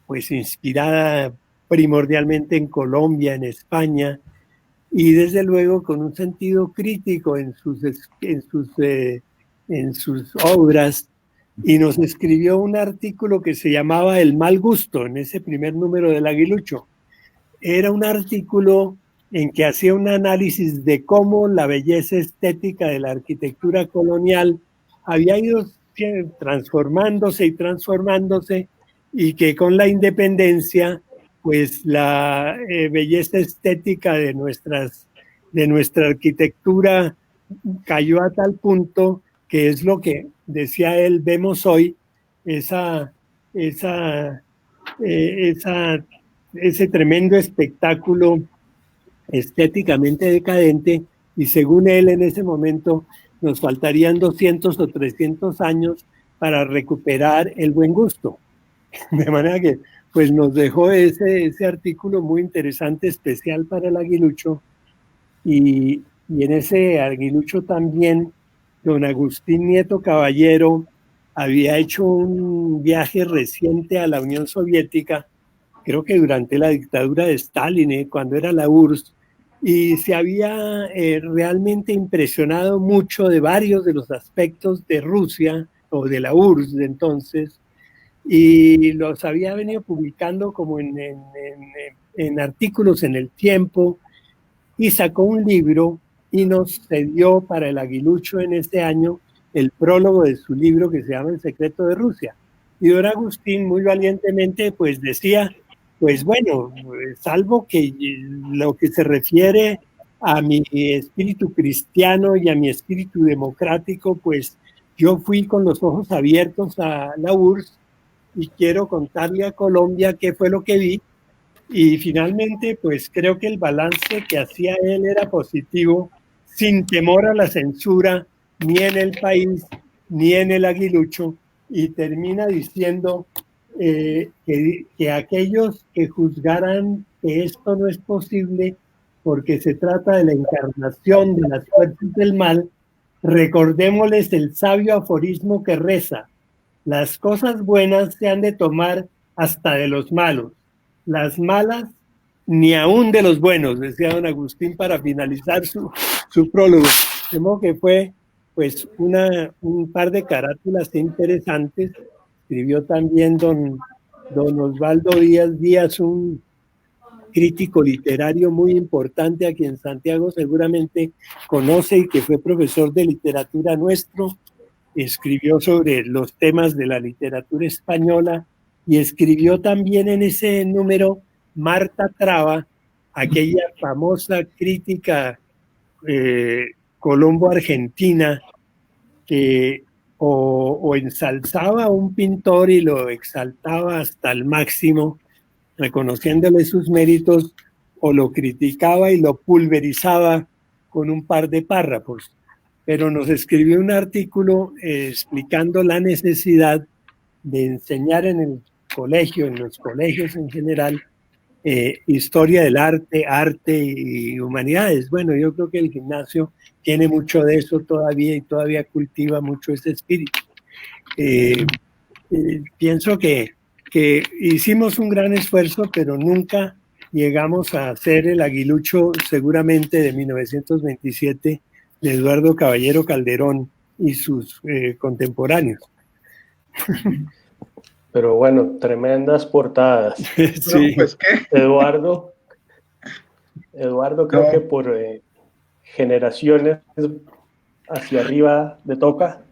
pues inspirada primordialmente en Colombia, en España, y desde luego con un sentido crítico en sus obras, y nos escribió un artículo que se llamaba El mal gusto, en ese primer número del Aguilucho. Era un artículo en que hacía un análisis de cómo la belleza estética de la arquitectura colonial había ido transformándose, y que con la independencia pues la belleza estética de nuestra arquitectura cayó a tal punto que es lo que decía él, vemos hoy ese tremendo espectáculo estéticamente decadente, y según él en ese momento nos faltarían 200 o 300 años para recuperar el buen gusto. De manera que pues nos dejó ese artículo muy interesante, especial para el aguilucho, y en ese aguilucho también don Agustín Nieto Caballero había hecho un viaje reciente a la Unión Soviética, creo que durante la dictadura de Stalin, cuando era la URSS, y se había realmente impresionado mucho de varios de los aspectos de Rusia o de la URSS de entonces, y los había venido publicando como en artículos en El Tiempo, y sacó un libro y nos cedió para el aguilucho en este año el prólogo de su libro que se llama El secreto de Rusia. Y don Agustín muy valientemente pues decía pues bueno, salvo que lo que se refiere a mi espíritu cristiano y a mi espíritu democrático, pues yo fui con los ojos abiertos a la URSS y quiero contarle a Colombia qué fue lo que vi. Y finalmente, pues creo que el balance que hacía él era positivo, sin temor a la censura, ni en el país, ni en el aguilucho, y termina diciendo que aquellos que juzgaran que esto no es posible porque se trata de la encarnación de las fuerzas del mal, recordémosles el sabio aforismo que reza: las cosas buenas se han de tomar hasta de los malos, las malas ni aún de los buenos, decía don Agustín para finalizar su prólogo. De modo que fue pues un par de carátulas interesantes. Escribió también don Osvaldo Díaz Díaz, un crítico literario muy importante a quien Santiago seguramente conoce y que fue profesor de literatura nuestro. Escribió sobre los temas de la literatura española y escribió también en ese número Marta Traba, aquella famosa crítica colombo-argentina que o ensalzaba a un pintor y lo exaltaba hasta el máximo, reconociéndole sus méritos, o lo criticaba y lo pulverizaba con un par de párrafos. Pero nos escribió un artículo explicando la necesidad de enseñar en el colegio, en los colegios en general, historia del arte, arte y humanidades. Bueno, yo creo que el gimnasio tiene mucho de eso todavía y todavía cultiva mucho ese espíritu. Pienso que hicimos un gran esfuerzo, pero nunca llegamos a hacer el aguilucho seguramente de 1927 de Eduardo Caballero Calderón y sus contemporáneos. Pero bueno, tremendas portadas. Sí. No, pues qué. Eduardo, creo que por generaciones hacia arriba le toca.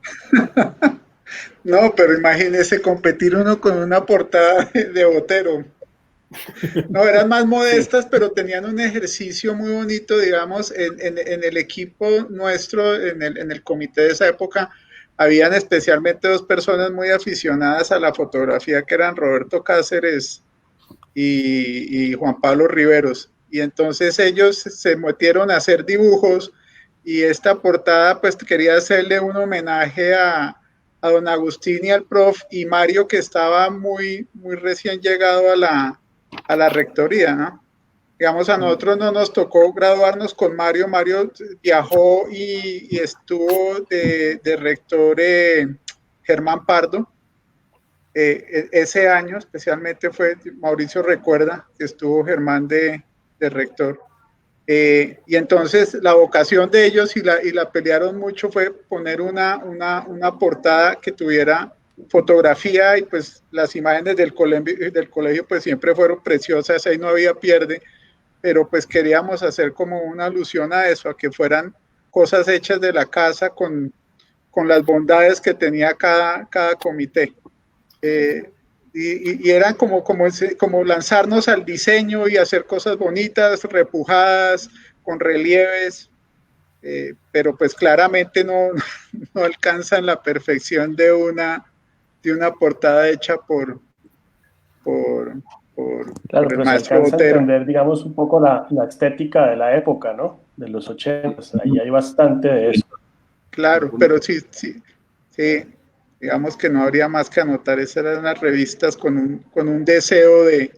No, pero imagínese competir uno con una portada de Botero. No, eran más modestas, sí, pero tenían un ejercicio muy bonito, digamos, en el equipo nuestro, en el comité de esa época, habían especialmente dos personas muy aficionadas a la fotografía, que eran Roberto Cáceres y Juan Pablo Riveros. Y entonces ellos se metieron a hacer dibujos, y esta portada pues quería hacerle un homenaje a don Agustín y al prof, y Mario, que estaba muy recién llegado a la rectoría, ¿no? Digamos, a nosotros no nos tocó graduarnos con Mario. Mario viajó y estuvo de rector Germán Pardo. Ese año especialmente fue, Mauricio recuerda, que estuvo Germán de rector. Y entonces la vocación de ellos, y la pelearon mucho, fue poner una portada que tuviera fotografía, y pues las imágenes del colegio pues siempre fueron preciosas, ahí no había pierde, pero pues queríamos hacer como una alusión a eso, a que fueran cosas hechas de la casa con las bondades que tenía cada comité. Y eran como lanzarnos al diseño y hacer cosas bonitas, repujadas, con relieves, pero pues claramente no alcanzan la perfección de una portada hecha por claro, el pero maestro se alcanza Botero. a entender, digamos, un poco la estética de la época, ¿no? De los 80, ahí hay bastante de eso. Claro, pero sí, digamos que no habría más que anotar. Esas eran las revistas con un deseo de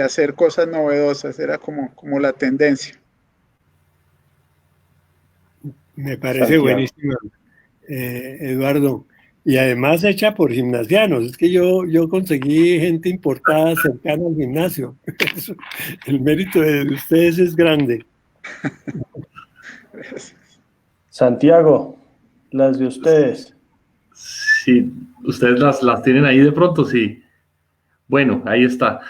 hacer cosas novedosas, era como la tendencia. Me parece buenísimo, Eduardo. Y además hecha por gimnasianos. Es que yo conseguí gente importada cercana al gimnasio. El mérito de ustedes es grande. Santiago, las de ustedes. Sí, ustedes las tienen ahí de pronto, sí. Bueno, ahí está.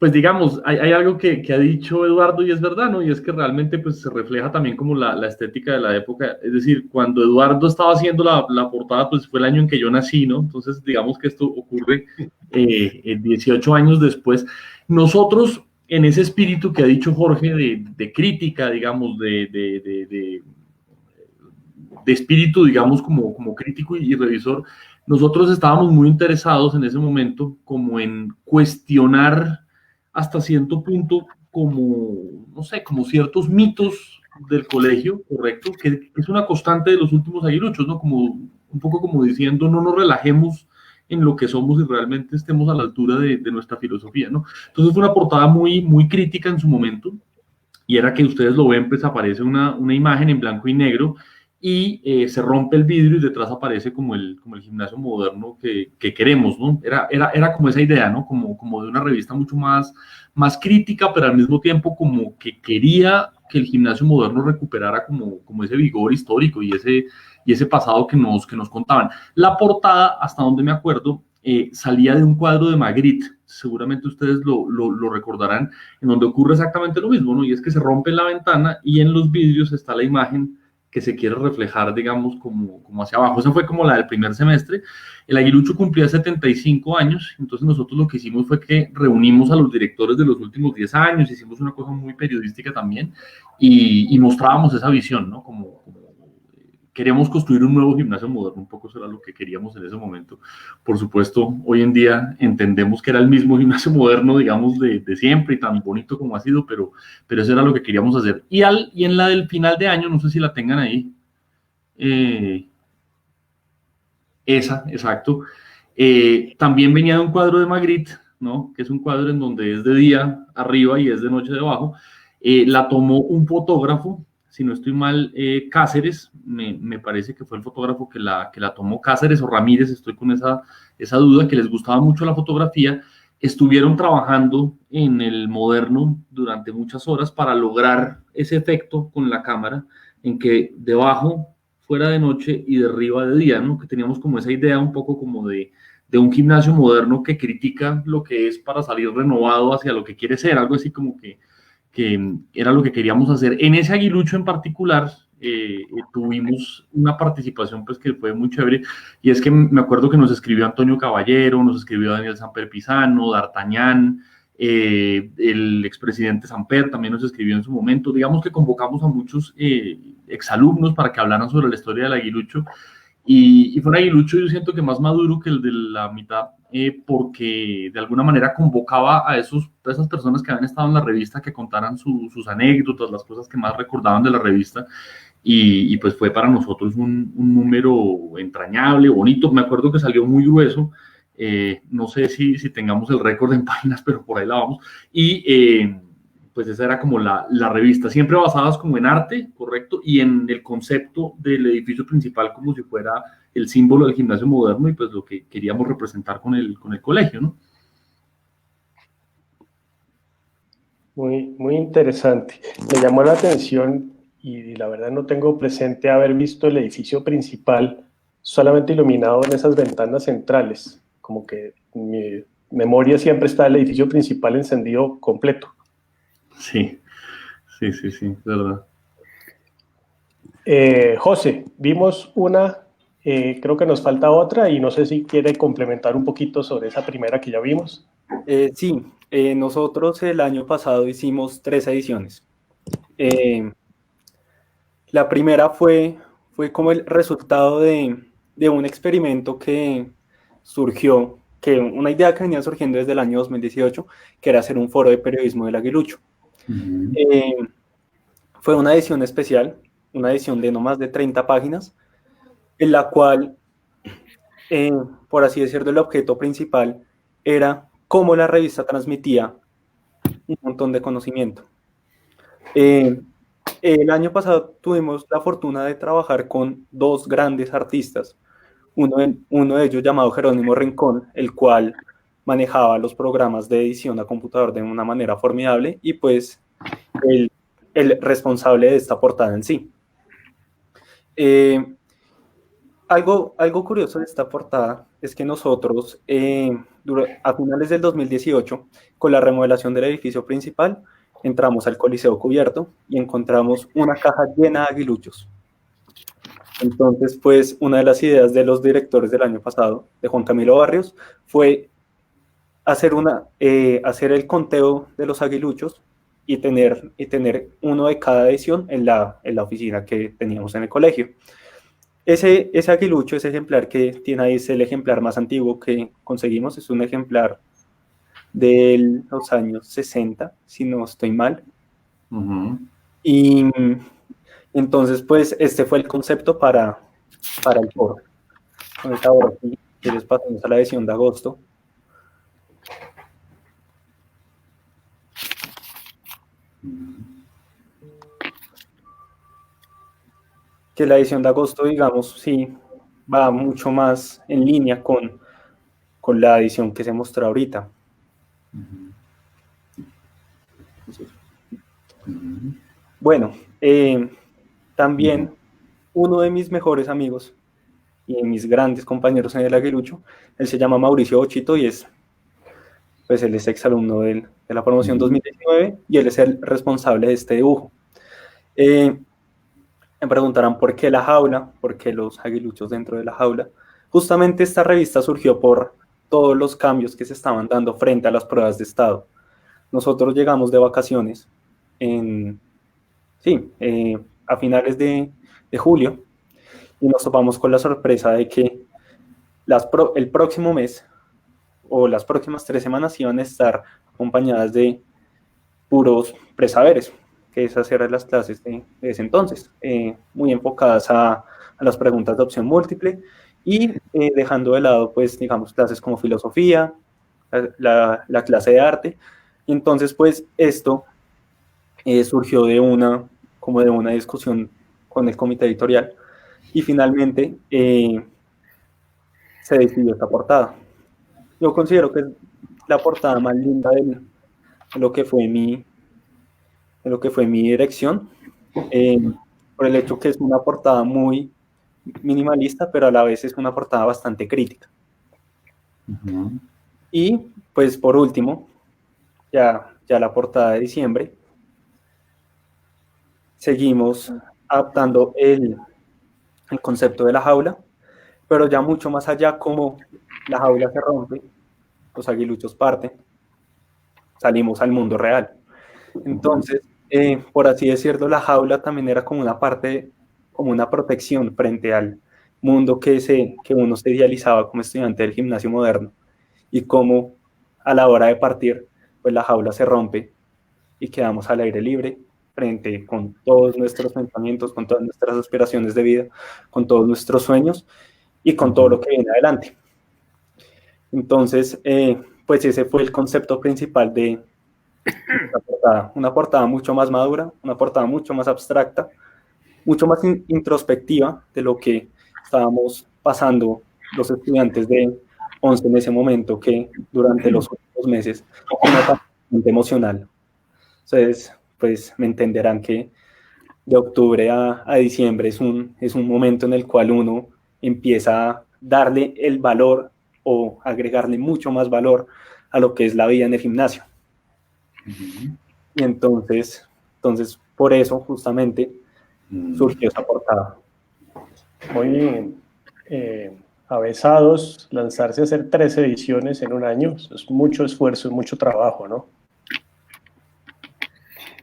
Pues digamos, hay algo que ha dicho Eduardo y es verdad, ¿no? Y es que realmente pues se refleja también como la estética de la época. Es decir, cuando Eduardo estaba haciendo la portada, pues fue el año en que yo nací, ¿no? Entonces, digamos que esto ocurre 18 años después. Nosotros, en ese espíritu que ha dicho Jorge de crítica, digamos, de espíritu, digamos, como crítico y revisor, nosotros estábamos muy interesados en ese momento como en cuestionar hasta cierto punto como, no sé, como ciertos mitos del colegio, correcto, que es una constante de los últimos aguiluchos, ¿no? Como un poco como diciendo, no nos relajemos en lo que somos y realmente estemos a la altura de nuestra filosofía, ¿no? Entonces fue una portada muy crítica en su momento, y era que ustedes lo ven, pues aparece una imagen en blanco y negro, y se rompe el vidrio y detrás aparece como el gimnasio moderno que queremos, ¿no? Era como esa idea, ¿no? Como de una revista mucho más crítica, pero al mismo tiempo como que quería que el gimnasio moderno recuperara como ese vigor histórico y ese pasado que nos contaban. La portada, hasta donde me acuerdo, salía de un cuadro de Magritte, seguramente ustedes lo recordarán, en donde ocurre exactamente lo mismo, ¿no? Y es que se rompe la ventana y en los vidrios está la imagen que se quiere reflejar, digamos, como hacia abajo. Esa fue como la del primer semestre. El aguilucho cumplía 75 años, entonces nosotros lo que hicimos fue que reunimos a los directores de los últimos 10 años, hicimos una cosa muy periodística también, y mostrábamos esa visión, ¿no? Como queremos construir un nuevo gimnasio moderno, un poco eso era lo que queríamos en ese momento. Por supuesto, hoy en día entendemos que era el mismo gimnasio moderno, digamos, de siempre y tan bonito como ha sido, pero eso era lo que queríamos hacer. Y en la del final de año, no sé si la tengan ahí, esa, exacto, también venía de un cuadro de Magritte, ¿no? Que es un cuadro en donde es de día arriba y es de noche debajo. La tomó un fotógrafo, si no estoy mal, Cáceres, me parece que fue el fotógrafo que la tomó, Cáceres o Ramírez, estoy con esa duda, que les gustaba mucho la fotografía. Estuvieron trabajando en el moderno durante muchas horas para lograr ese efecto con la cámara, en que debajo fuera de noche y de arriba de día, ¿no? Que teníamos como esa idea un poco como de un gimnasio moderno que critica lo que es para salir renovado hacia lo que quiere ser, algo así como que era lo que queríamos hacer. En ese aguilucho en particular tuvimos una participación pues que fue muy chévere, y es que me acuerdo que nos escribió Antonio Caballero, nos escribió Daniel Samper Pisano, D'Artagnan, el expresidente Samper también nos escribió en su momento. Digamos que convocamos a muchos exalumnos para que hablaran sobre la historia del aguilucho, y fue un aguilucho, yo siento que más maduro que el de la mitad, porque de alguna manera convocaba a esas personas que habían estado en la revista que contaran sus anécdotas, las cosas que más recordaban de la revista, y pues fue para nosotros un número entrañable, bonito. Me acuerdo que salió muy grueso, no sé si tengamos el récord en páginas, pero por ahí la vamos, y pues esa era como la revista, siempre basadas como en arte, correcto, y en el concepto del edificio principal como si fuera el símbolo del gimnasio moderno y pues lo que queríamos representar con el colegio, ¿no? Muy interesante. Me llamó la atención y la verdad no tengo presente haber visto el edificio principal solamente iluminado en esas ventanas centrales. Como que en mi memoria siempre está el edificio principal encendido completo. Sí, verdad. José, vimos una, creo que nos falta otra y no sé si quiere complementar un poquito sobre esa primera que ya vimos. Sí, nosotros el año pasado hicimos 3 ediciones. La primera fue como el resultado de un experimento que surgió, una idea que venía surgiendo desde el año 2018, que era hacer un foro de periodismo del aguilucho. Uh-huh. Fue una edición especial, una edición de no más de 30 páginas, en la cual, por así decirlo, el objeto principal era cómo la revista transmitía un montón de conocimiento. El año pasado tuvimos la fortuna de trabajar con 2 grandes artistas, uno de ellos llamado Jerónimo Rincón, el cual manejaba los programas de edición a computador de una manera formidable, y pues el responsable de esta portada en sí. Algo curioso de esta portada es que nosotros, a finales del 2018, con la remodelación del edificio principal, entramos al Coliseo Cubierto y encontramos una caja llena de aguiluchos. Entonces, pues, una de las ideas de los directores del año pasado, de Juan Camilo Barrios, fue hacer el conteo de los aguiluchos y tener uno de cada edición en la oficina que teníamos en el colegio. Ese aguilucho, ese ejemplar que tiene ahí, es el ejemplar más antiguo que conseguimos. Es un ejemplar de los años 60, si no estoy mal. Uh-huh. Y entonces, pues, este fue el concepto para el foro. Entonces, ahora sí, les pasamos a la edición de agosto. Que la edición de agosto, digamos, sí, va mucho más en línea con la edición que se mostró ahorita. Bueno, también uno de mis mejores amigos y mis grandes compañeros en el aguilucho, él se llama Mauricio Bochito y él es exalumno de la promoción 2019 y él es el responsable de este dibujo. Me preguntarán por qué la jaula, por qué los aguiluchos dentro de la jaula. Justamente esta revista surgió por todos los cambios que se estaban dando frente a las pruebas de estado. Nosotros llegamos de vacaciones a finales de julio y nos topamos con la sorpresa de que el próximo mes o las próximas 3 semanas iban a estar acompañadas de puros presaberes, que esas eran las clases de ese entonces, muy enfocadas a las preguntas de opción múltiple y dejando de lado, pues, digamos, clases como filosofía, la clase de arte. Y entonces, pues, esto surgió de una discusión con el comité editorial y finalmente se decidió esta portada. Yo considero que es la portada más linda de lo que fue mi dirección, por el hecho que es una portada muy minimalista, pero a la vez es una portada bastante crítica. Uh-huh. Y pues por último, ya la portada de diciembre, seguimos adaptando el concepto de la jaula, pero ya mucho más allá, como la jaula se rompe, los aguiluchos parten, salimos al mundo real. Entonces, por así decirlo, la jaula también era como una parte, como una protección frente al mundo que uno se idealizaba como estudiante del gimnasio moderno, y como a la hora de partir, pues la jaula se rompe y quedamos al aire libre frente con todos nuestros pensamientos, con todas nuestras aspiraciones de vida, con todos nuestros sueños y con todo lo que viene adelante. Entonces, pues ese fue el concepto principal de una portada mucho más madura, una portada mucho más abstracta, mucho más introspectiva de lo que estábamos pasando los estudiantes de 11 en ese momento, que durante los últimos meses fue una etapa bastante emocional. Entonces, pues me entenderán que de octubre a diciembre es un momento en el cual uno empieza a darle el valor o agregarle mucho más valor a lo que es la vida en el gimnasio. Uh-huh. Y entonces por eso justamente surgió esta portada. Muy avesados, lanzarse a hacer 3 ediciones en un año, eso es mucho esfuerzo, mucho trabajo, ¿no?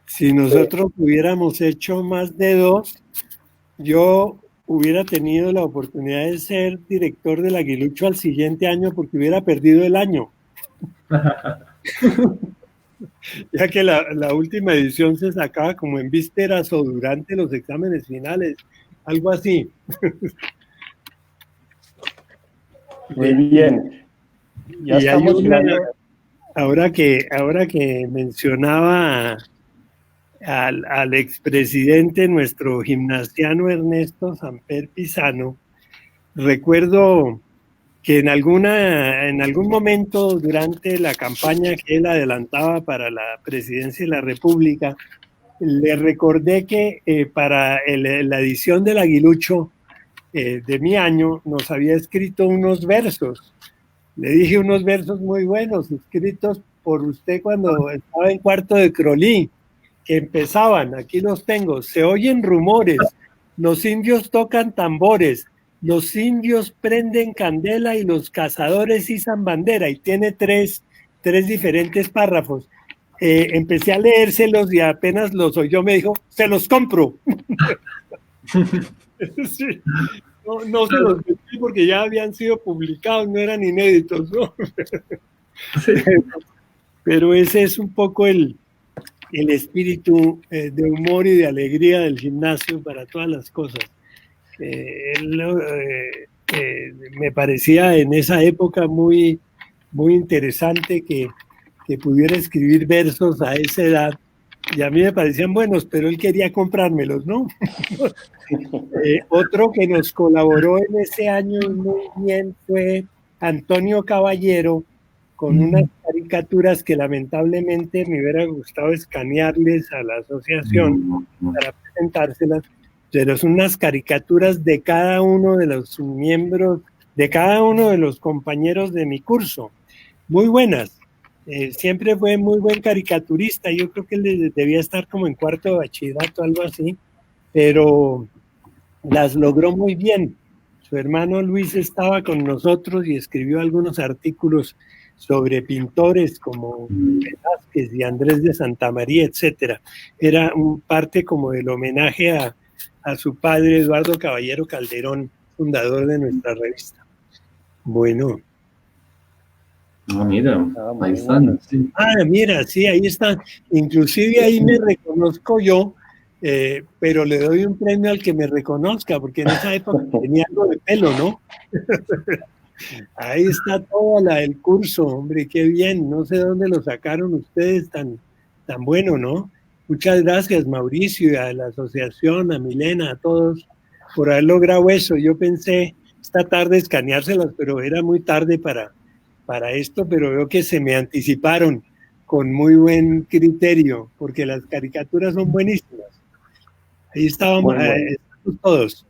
Si nosotros hubiéramos hecho más de 2, yo hubiera tenido la oportunidad de ser director del aguilucho al siguiente año porque hubiera perdido el año. Ya que la última edición se sacaba como en vísperas o durante los exámenes finales, algo así. Muy bien. Ya y estamos ahora que mencionaba al expresidente, nuestro gimnasiano Ernesto Samper Pisano, recuerdo que en algún momento durante la campaña que él adelantaba para la presidencia de la República, le recordé que para la edición del aguilucho de mi año nos había escrito unos versos. Le dije unos versos muy buenos, escritos por usted cuando estaba en cuarto de Crolí, que empezaban, aquí los tengo: se oyen rumores, los indios tocan tambores, los indios prenden candela y los cazadores izan bandera, y tiene tres diferentes párrafos. Empecé a leérselos y apenas los oyó me dijo: se los compro. Sí. No se los vendí porque ya habían sido publicados, no eran inéditos, ¿no? Sí. Pero ese es un poco el espíritu de humor y de alegría del gimnasio para todas las cosas. Me parecía en esa época muy, muy interesante que pudiera escribir versos a esa edad, y a mí me parecían buenos, pero él quería comprármelos, ¿no? Otro que nos colaboró en ese año muy bien fue Antonio Caballero, con unas caricaturas que lamentablemente me hubiera gustado escanearles a la asociación para presentárselas, pero son unas caricaturas de cada uno de los miembros, de cada uno de los compañeros de mi curso, muy buenas. Siempre fue muy buen caricaturista, yo creo que él debía estar como en cuarto de bachillerato, algo así, pero las logró muy bien. Su hermano Luis estaba con nosotros y escribió algunos artículos sobre pintores como Velázquez y Andrés de Santamaría, etcétera. Era parte como del homenaje a su padre, Eduardo Caballero Calderón, fundador de nuestra revista. Bueno. Mira, ahí están. Sí. Mira, sí, ahí están. Inclusive ahí me reconozco yo, pero le doy un premio al que me reconozca, porque en esa época tenía algo de pelo, ¿no? Ahí está toda la del curso, hombre, qué bien. No sé dónde lo sacaron ustedes tan bueno, ¿no? Muchas gracias, Mauricio, y a la asociación, a Milena, a todos, por haber logrado eso. Yo pensé esta tarde escaneárselas, pero era muy tarde para esto, pero veo que se me anticiparon con muy buen criterio, porque las caricaturas son buenísimas. Ahí estábamos todos.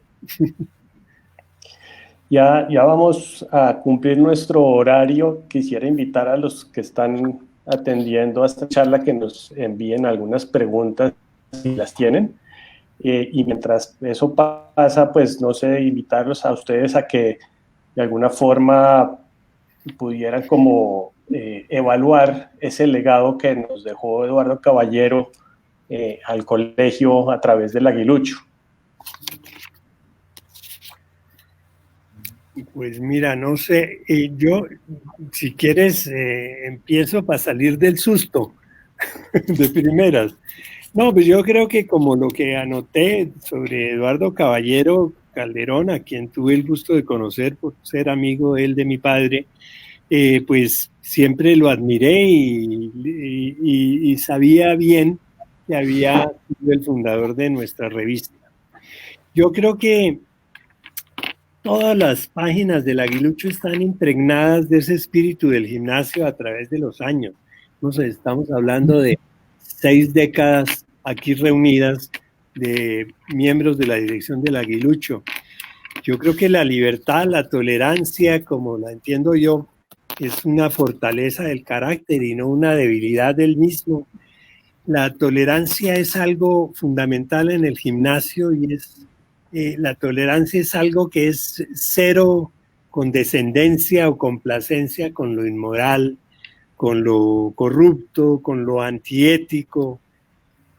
Ya vamos a cumplir nuestro horario. Quisiera invitar a los que están atendiendo a esta charla que nos envíen algunas preguntas si las tienen. Y mientras eso pasa, pues no sé, invitarlos a ustedes a que de alguna forma pudieran como evaluar ese legado que nos dejó Eduardo Caballero al colegio a través del Aguilucho. Pues mira, no sé, yo, si quieres, empiezo para salir del susto de primeras. No, pues yo creo que como lo que anoté sobre Eduardo Caballero Calderón, a quien tuve el gusto de conocer por ser amigo de él, de mi padre, pues siempre lo admiré y sabía bien que había sido el fundador de nuestra revista. Yo creo que todas las páginas del Aguilucho están impregnadas de ese espíritu del gimnasio a través de los años. No sé, estamos hablando de 6 décadas aquí reunidas de miembros de la dirección del Aguilucho. Yo creo que la libertad, la tolerancia, como la entiendo yo, es una fortaleza del carácter y no una debilidad del mismo. La tolerancia es algo fundamental en el gimnasio y la tolerancia es algo que es cero condescendencia o complacencia con lo inmoral, con lo corrupto, con lo antiético.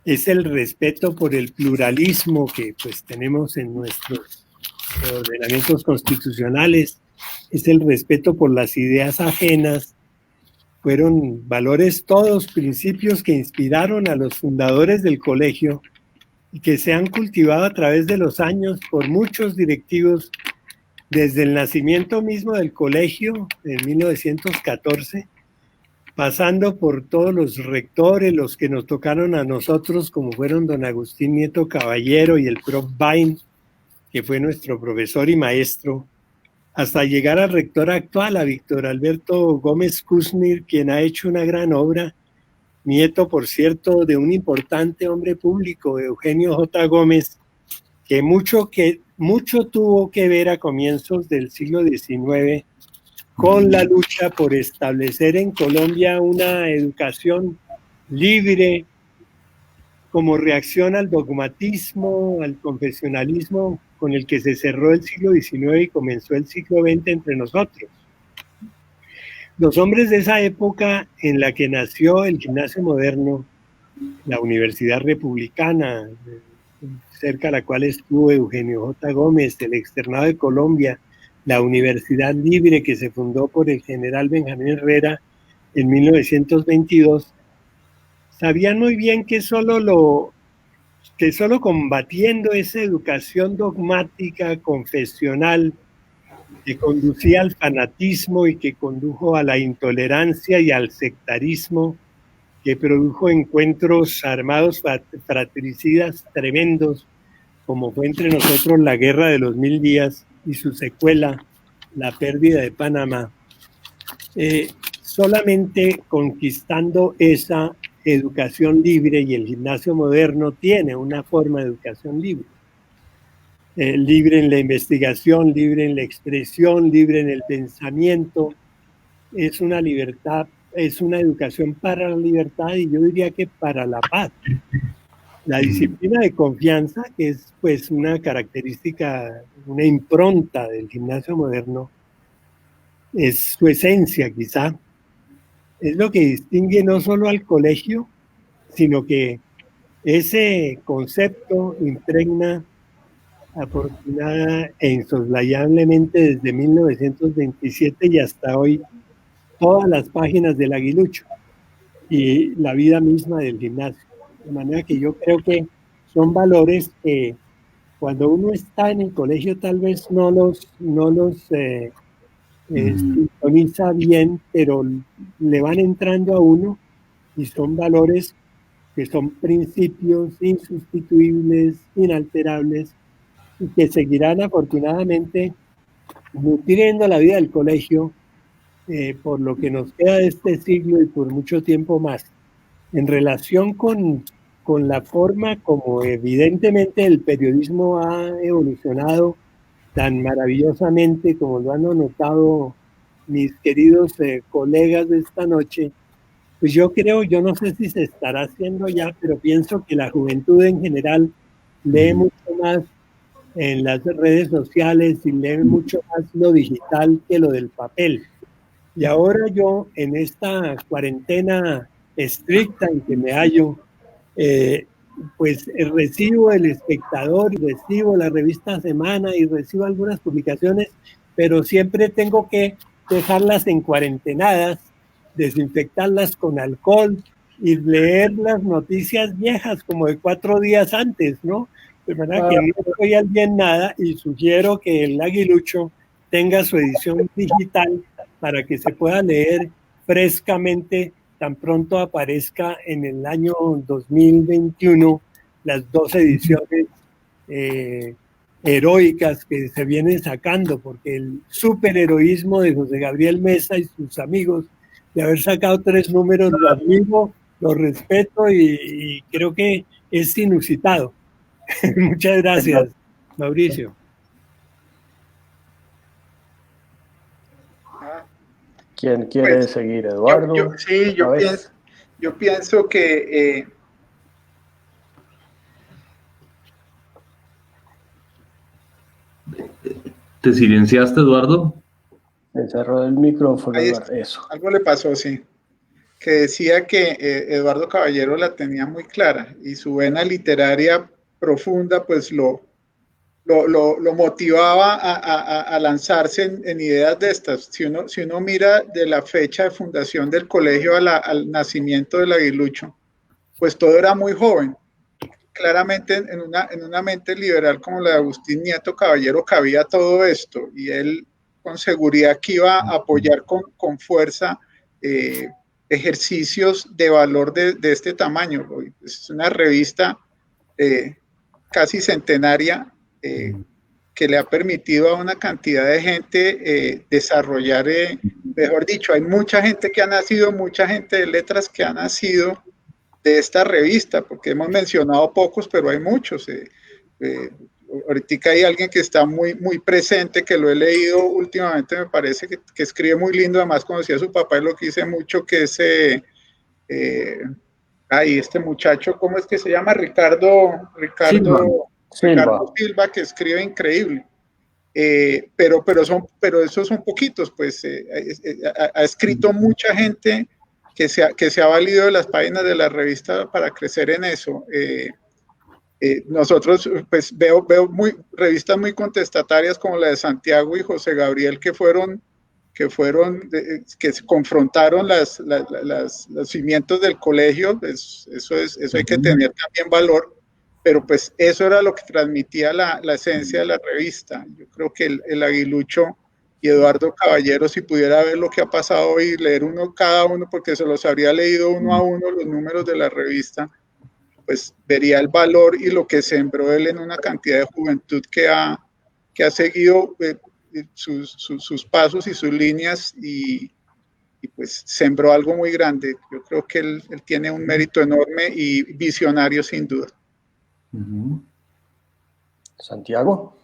Es el respeto por el pluralismo que pues tenemos en nuestros ordenamientos constitucionales, es el respeto por las ideas ajenas. Fueron valores todos, principios que inspiraron a los fundadores del colegio y que se han cultivado a través de los años por muchos directivos, desde el nacimiento mismo del colegio en 1914, pasando por todos los rectores, los que nos tocaron a nosotros, como fueron don Agustín Nieto Caballero y el prof. Bain, que fue nuestro profesor y maestro, hasta llegar al rector actual, a Víctor Alberto Gómez Kuznir, quien ha hecho una gran obra, nieto, por cierto, de un importante hombre público, Eugenio J. Gómez, que mucho que mucho tuvo que ver a comienzos del siglo XIX con la lucha por establecer en Colombia una educación libre como reacción al dogmatismo, al confesionalismo con el que se cerró el siglo XIX y comenzó el siglo XX entre nosotros. Los hombres de esa época en la que nació el gimnasio moderno, la Universidad Republicana, cerca de la cual estuvo Eugenio J. Gómez, el externado de Colombia, la Universidad Libre que se fundó por el general Benjamín Herrera en 1922, sabían muy bien que solo combatiendo esa educación dogmática, confesional, que conducía al fanatismo y que condujo a la intolerancia y al sectarismo, que produjo encuentros armados fratricidas tremendos, como fue entre nosotros la Guerra de los 1000 días y su secuela, la pérdida de Panamá. Solamente conquistando esa educación libre, y el gimnasio moderno tiene una forma de educación libre. Libre en la investigación, libre en la expresión, libre en el pensamiento. Es una libertad, es una educación para la libertad y yo diría que para la paz. La disciplina de confianza, que es pues una característica, una impronta del gimnasio moderno, es su esencia quizá. Es lo que distingue no solo al colegio, sino que ese concepto impregna afortunada e insoslayablemente desde 1927 y hasta hoy todas las páginas del Aguilucho y la vida misma del gimnasio. De manera que yo creo que son valores que cuando uno está en el colegio tal vez no los sintoniza bien, pero le van entrando a uno y son valores que son principios insustituibles, inalterables, y que seguirán afortunadamente nutriendo la vida del colegio por lo que nos queda de este siglo y por mucho tiempo más. En relación con la forma como evidentemente el periodismo ha evolucionado tan maravillosamente como lo han notado mis queridos colegas de esta noche, pues yo creo, yo no sé si se estará haciendo ya, pero pienso que la juventud en general lee mucho más en las redes sociales y lee mucho más lo digital que lo del papel. Y ahora yo, en esta cuarentena estricta en que me hallo, pues recibo El Espectador, y recibo la revista Semana y recibo algunas publicaciones, pero siempre tengo que dejarlas en cuarentenadas, desinfectarlas con alcohol y leer las noticias viejas como de 4 días antes, ¿no? De manera que no estoy al bien nada y sugiero que el Aguilucho tenga su edición digital para que se pueda leer frescamente tan pronto aparezca en el año 2021 las 2 ediciones heroicas que se vienen sacando, porque el superheroísmo de José Gabriel Mesa y sus amigos de haber sacado 3 números, lo admiro, lo respeto y creo que es inusitado. Muchas gracias, Mauricio. ¿Quién quiere seguir, Eduardo? Yo pienso que ¿Te silenciaste, Eduardo? Me cerró el micrófono, eso. Algo le pasó, sí. Que decía que Eduardo Caballero la tenía muy clara y su vena literaria profunda pues lo motivaba a lanzarse en ideas de estas. Si uno mira de la fecha de fundación del colegio al nacimiento del Aguilucho, pues todo era muy joven. Claramente en una mente liberal como la de Agustín Nieto Caballero cabía todo esto y él con seguridad que iba a apoyar con fuerza ejercicios de valor de este tamaño. Es una revista casi centenaria que le ha permitido a una cantidad de gente desarrollar, mejor dicho, hay mucha gente que ha nacido, mucha gente de letras que ha nacido de esta revista, porque hemos mencionado pocos, pero hay muchos. ahorita hay alguien que está muy, muy presente, que lo he leído últimamente, me parece que escribe muy lindo, además conocía a su papá y lo quise mucho, que es, este muchacho, ¿cómo es que se llama? Ricardo Silva, que escribe increíble. Pero esos son poquitos, pues ha escrito mucha gente que se ha valido de las páginas de la revista para crecer en eso. Nosotros pues veo revistas muy contestatarias como la de Santiago y José Gabriel que se confrontaron los cimientos del colegio. Eso hay que tener también valor, pero pues eso era lo que transmitía la esencia de la revista. Yo creo que el Aguilucho y Eduardo Caballero, si pudiera ver lo que ha pasado y leer cada uno, porque se los habría leído uno a uno los números de la revista, pues vería el valor y lo que sembró él en una cantidad de juventud que ha seguido sus pasos y sus líneas y pues sembró algo muy grande. Yo creo que él tiene un mérito enorme y visionario sin duda. Santiago.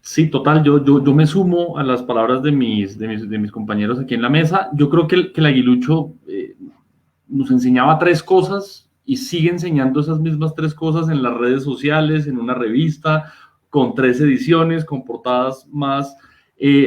Sí, total, yo me sumo a las palabras de mis compañeros aquí en la mesa. Yo creo que el Aguilucho nos enseñaba 3 cosas y sigue enseñando esas mismas 3 cosas en las redes sociales, en una revista, con 3 ediciones, con portadas más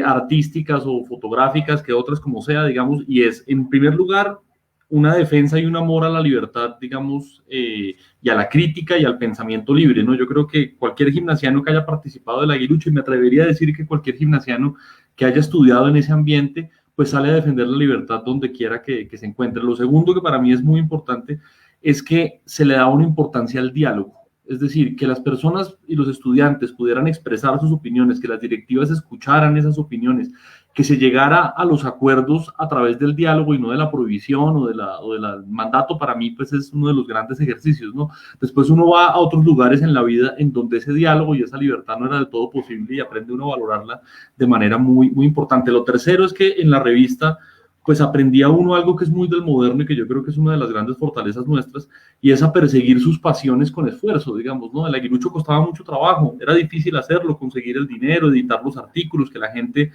artísticas o fotográficas que otras, como sea, digamos, y es, en primer lugar, una defensa y un amor a la libertad, digamos, y a la crítica y al pensamiento libre, ¿no? Yo creo que cualquier gimnasiano que haya participado del Aguilucho, y me atrevería a decir que cualquier gimnasiano que haya estudiado en ese ambiente, pues sale a defender la libertad donde quiera que se encuentre. Lo segundo que para mí es muy importante es que se le da una importancia al diálogo. Es decir, que las personas y los estudiantes pudieran expresar sus opiniones, que las directivas escucharan esas opiniones, que se llegara a los acuerdos a través del diálogo y no de la prohibición o del mandato. Para mí, pues es uno de los grandes ejercicios, ¿no? Después uno va a otros lugares en la vida en donde ese diálogo y esa libertad no era del todo posible y aprende uno a valorarla de manera muy, muy importante. Lo tercero es que en la revista pues aprendía uno algo que es muy del moderno y que yo creo que es una de las grandes fortalezas nuestras, y es a perseguir sus pasiones con esfuerzo, digamos, ¿no? El Aguilucho costaba mucho trabajo, era difícil hacerlo, conseguir el dinero, editar los artículos, que la gente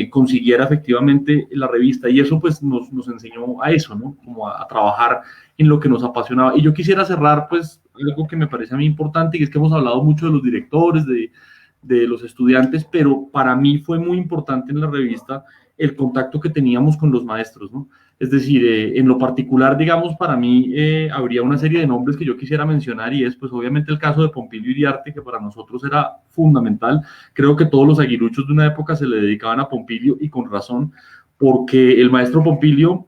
consiguiera efectivamente la revista, y eso pues nos enseñó a eso, ¿no? Como a trabajar en lo que nos apasionaba. Y yo quisiera cerrar pues algo que me parece a mí importante, y es que hemos hablado mucho de los directores, de los estudiantes, pero para mí fue muy importante en la revista el contacto que teníamos con los maestros, ¿no? Es decir, en lo particular, digamos, para mí habría una serie de nombres que yo quisiera mencionar, y es, pues, obviamente el caso de Pompilio Iriarte, que para nosotros era fundamental. Creo que todos los aguiluchos de una época se le dedicaban a Pompilio, y con razón, porque el maestro Pompilio,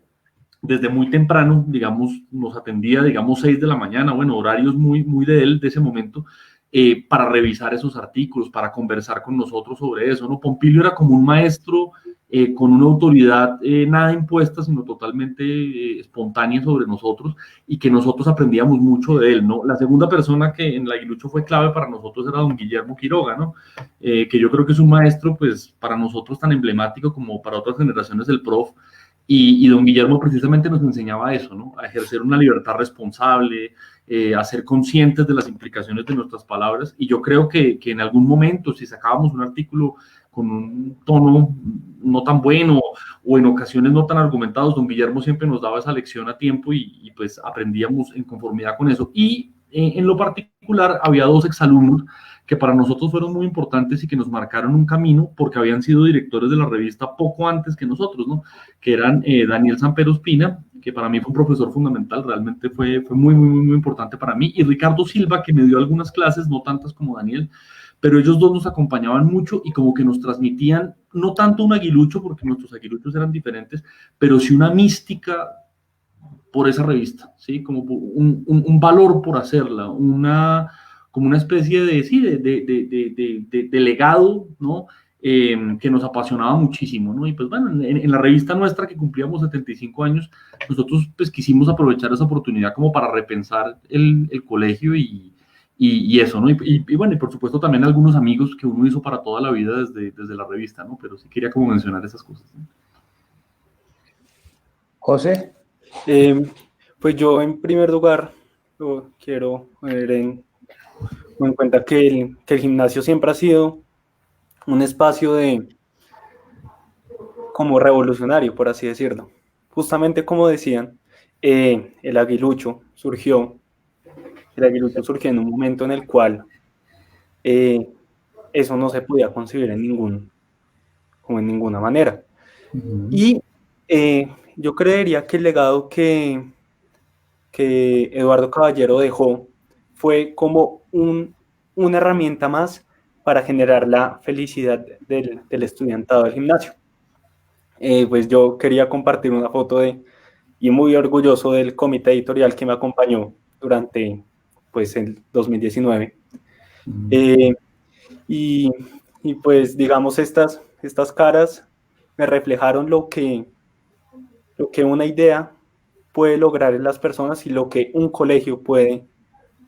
desde muy temprano, digamos, nos atendía, digamos, 6 de la mañana, bueno, horarios muy, muy de él, de ese momento, para revisar esos artículos, para conversar con nosotros sobre eso, ¿no? Pompilio era como un maestro con una autoridad nada impuesta, sino totalmente espontánea sobre nosotros, y que nosotros aprendíamos mucho de él, ¿no? La segunda persona que en el Aguilucho fue clave para nosotros era don Guillermo Quiroga, ¿no? Que yo creo que es un maestro, pues, para nosotros tan emblemático como para otras generaciones del prof, y don Guillermo precisamente nos enseñaba eso, ¿no? A ejercer una libertad responsable, a ser conscientes de las implicaciones de nuestras palabras, y yo creo que en algún momento, si sacábamos un artículo con un tono no tan bueno o en ocasiones no tan argumentados, don Guillermo siempre nos daba esa lección a tiempo, y pues aprendíamos en conformidad con eso. Y en lo particular había 2 exalumnos que para nosotros fueron muy importantes y que nos marcaron un camino porque habían sido directores de la revista poco antes que nosotros, ¿no? Que eran Daniel Sampero Espina, que para mí fue un profesor fundamental, realmente fue muy, muy, muy importante para mí, y Ricardo Silva, que me dio algunas clases, no tantas como Daniel, pero ellos 2 nos acompañaban mucho y como que nos transmitían, no tanto un aguilucho, porque nuestros aguiluchos eran diferentes, pero sí una mística por esa revista, ¿sí? Como un valor por hacerla, como una especie de, sí, de legado, ¿no? Que nos apasionaba muchísimo, ¿no? Y pues bueno, en la revista nuestra, que cumplíamos 75 años, nosotros pues quisimos aprovechar esa oportunidad como para repensar el colegio y eso, ¿no? Y bueno, y por supuesto también algunos amigos que uno hizo para toda la vida desde la revista, ¿no? Pero sí quería como mencionar esas cosas, ¿no? José. Pues yo en primer lugar quiero poner en en cuenta que el gimnasio siempre ha sido un espacio como revolucionario, por así decirlo. Justamente como decían, el aguilucho surgió en un momento en el cual eso no se podía concebir como en ninguna manera. Y yo creería que el legado que Eduardo Caballero dejó fue como una herramienta más para generar la felicidad del estudiantado del gimnasio. Pues yo quería compartir una foto y muy orgulloso del comité editorial que me acompañó durante pues el 2019. Y pues digamos estas caras me reflejaron lo que una idea puede lograr en las personas y lo que un colegio puede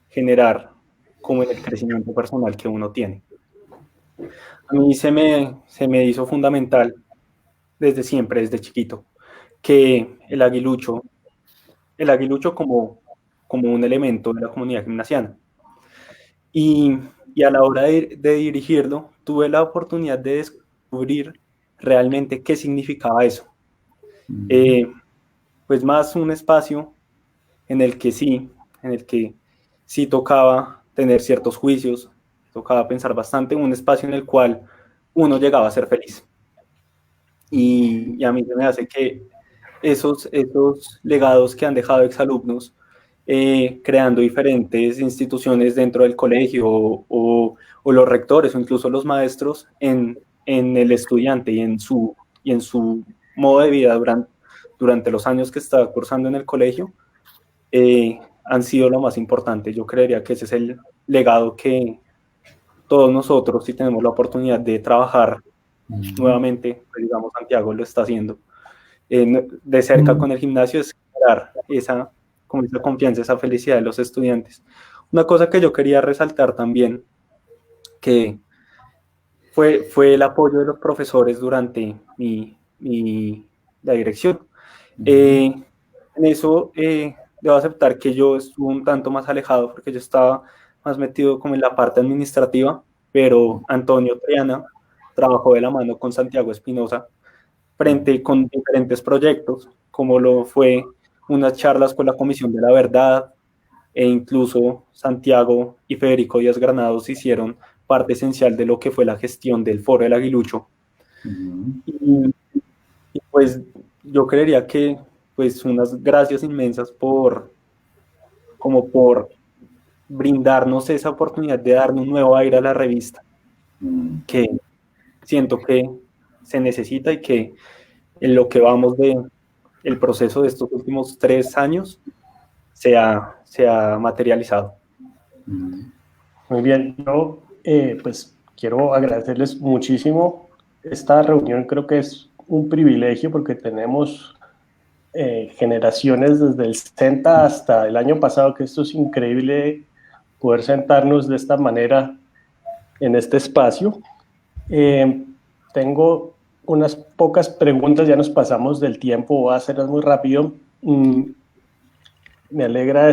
generar como en el crecimiento personal que uno tiene. A mí se me hizo fundamental desde siempre, desde chiquito, que el aguilucho como un elemento de la comunidad gimnasiana. Y a la hora de dirigirlo, tuve la oportunidad de descubrir realmente qué significaba eso. Pues más un espacio en el que sí tocaba tener ciertos juicios, tocaba pensar bastante, un espacio en el cual uno llegaba a ser feliz. Y a mí se me hace que esos legados que han dejado exalumnos, creando diferentes instituciones dentro del colegio o los rectores o incluso los maestros en el estudiante y en su modo de vida durante los años que está cursando en el colegio, han sido lo más importante. Yo creería que ese es el legado que todos nosotros, si tenemos la oportunidad de trabajar nuevamente, pues digamos Santiago lo está haciendo, de cerca con el gimnasio, es generar esa confianza, esa felicidad de los estudiantes. Una cosa que yo quería resaltar también, que fue el apoyo de los profesores durante la dirección. En eso debo aceptar que yo estuve un tanto más alejado porque yo estaba más metido como en la parte administrativa, pero Antonio Triana trabajó de la mano con Santiago Espinosa con diferentes proyectos, como lo fue unas charlas con la Comisión de la Verdad, e incluso Santiago y Federico Díaz Granados hicieron parte esencial de lo que fue la gestión del Foro del Aguilucho. Y pues yo creería que pues unas gracias inmensas por brindarnos esa oportunidad de darle un nuevo aire a la revista, que siento que se necesita y que en lo que vamos el proceso de estos últimos 3 años se ha materializado. Muy bien, yo pues quiero agradecerles muchísimo. Esta reunión creo que es un privilegio porque tenemos generaciones desde el 60 hasta el año pasado, que esto es increíble poder sentarnos de esta manera en este espacio. Tengo unas pocas preguntas, ya nos pasamos del tiempo, voy a hacerlas muy rápido. Me alegra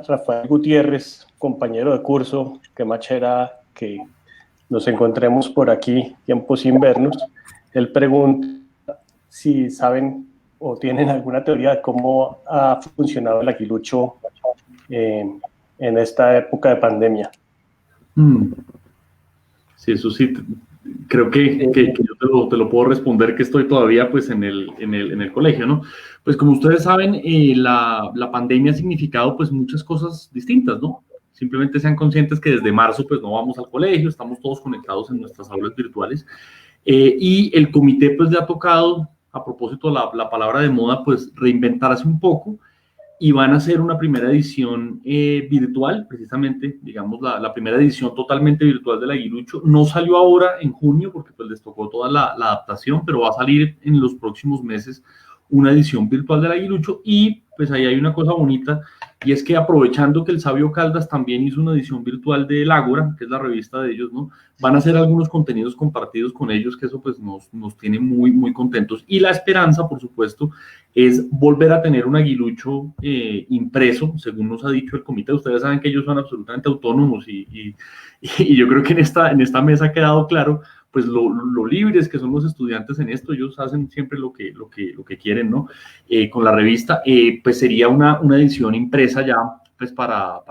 Rafael Gutiérrez, compañero de curso, que machera que nos encontremos por aquí, tiempo sin vernos. Él pregunta si saben o tienen alguna teoría de cómo ha funcionado el aguilucho en esta época de pandemia. Sí, eso sí, creo que yo te lo puedo responder, que estoy todavía pues en el colegio, ¿no? Pues como ustedes saben, la pandemia ha significado pues muchas cosas distintas, ¿no? Simplemente sean conscientes que desde marzo pues no vamos al colegio, estamos todos conectados en nuestras aulas virtuales, y el comité pues le ha tocado, a propósito de la palabra de moda, pues reinventarse un poco, y van a hacer una primera edición virtual, precisamente, digamos, la primera edición totalmente virtual del Aguilucho. No salió ahora en junio porque pues les tocó toda la adaptación, pero va a salir en los próximos meses una edición virtual del Aguilucho. Y pues ahí hay una cosa bonita, y es que aprovechando que el Sabio Caldas también hizo una edición virtual del Ágora, que es la revista de ellos, ¿no? Van a hacer algunos contenidos compartidos con ellos, que eso pues nos tiene muy, muy contentos. Y la esperanza, por supuesto, es volver a tener un Aguilucho impreso, según nos ha dicho el comité. Ustedes saben que ellos son absolutamente autónomos y yo creo que en esta mesa ha quedado claro pues lo libres que son los estudiantes en esto. Ellos hacen siempre lo que quieren, ¿no? Con la revista, pues sería una edición impresa ya, pues para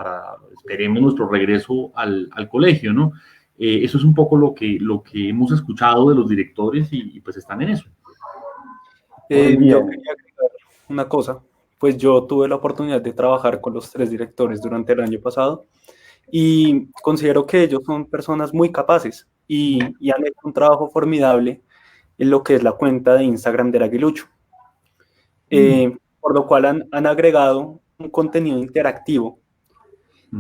esperemos nuestro regreso al colegio, ¿no? Eso es un poco lo que hemos escuchado de los directores y pues están en eso. Yo quería agregar una cosa, pues yo tuve la oportunidad de trabajar con los 3 directores durante el año pasado y considero que ellos son personas muy capaces y han hecho un trabajo formidable en lo que es la cuenta de Instagram del Aguilucho, por lo cual han agregado un contenido interactivo,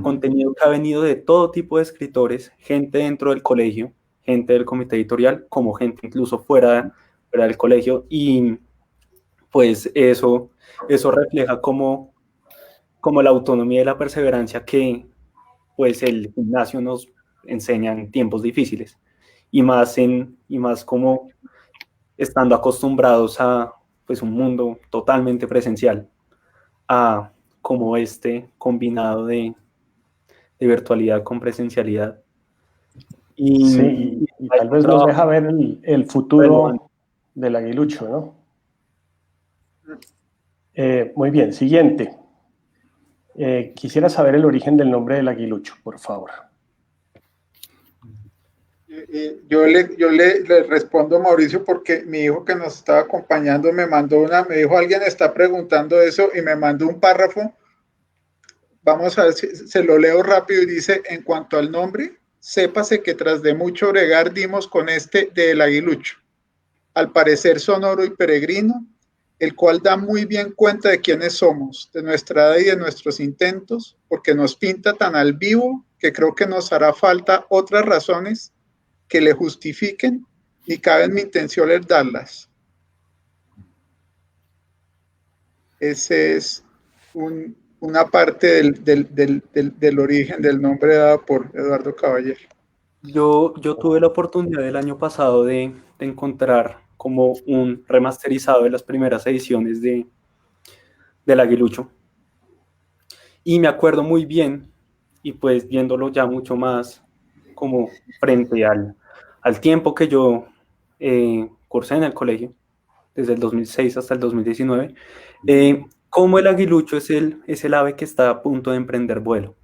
contenido que ha venido de todo tipo de escritores, gente dentro del colegio, gente del comité editorial, como gente incluso fuera del colegio, y pues eso refleja como la autonomía y la perseverancia que pues el gimnasio nos enseña en tiempos difíciles, y más como estando acostumbrados a pues un mundo totalmente presencial, a como combinado de virtualidad con presencialidad. Sí, y tal vez nos deja ver el futuro del Aguilucho, ¿no? Muy bien, siguiente. Quisiera saber el origen del nombre del Aguilucho, por favor. Yo le respondo a Mauricio porque mi hijo que nos estaba acompañando me dijo, alguien está preguntando eso, y me mandó un párrafo. Vamos a ver si se lo leo rápido, y dice: en cuanto al nombre, sépase que tras de mucho bregar dimos con del Aguilucho, al parecer sonoro y peregrino, el cual da muy bien cuenta de quiénes somos, de nuestra edad y de nuestros intentos, porque nos pinta tan al vivo que creo que nos hará falta otras razones que le justifiquen, ni cabe en mi intención el darlas. Ese es una parte del origen del nombre dado por Eduardo Caballero. Yo tuve la oportunidad el año pasado de encontrar como un remasterizado de las primeras ediciones del Aguilucho, y me acuerdo muy bien, y pues viéndolo ya mucho más como frente al tiempo que yo cursé en el colegio, desde el 2006 hasta el 2019, cómo el Aguilucho es el ave que está a punto de emprender vuelo.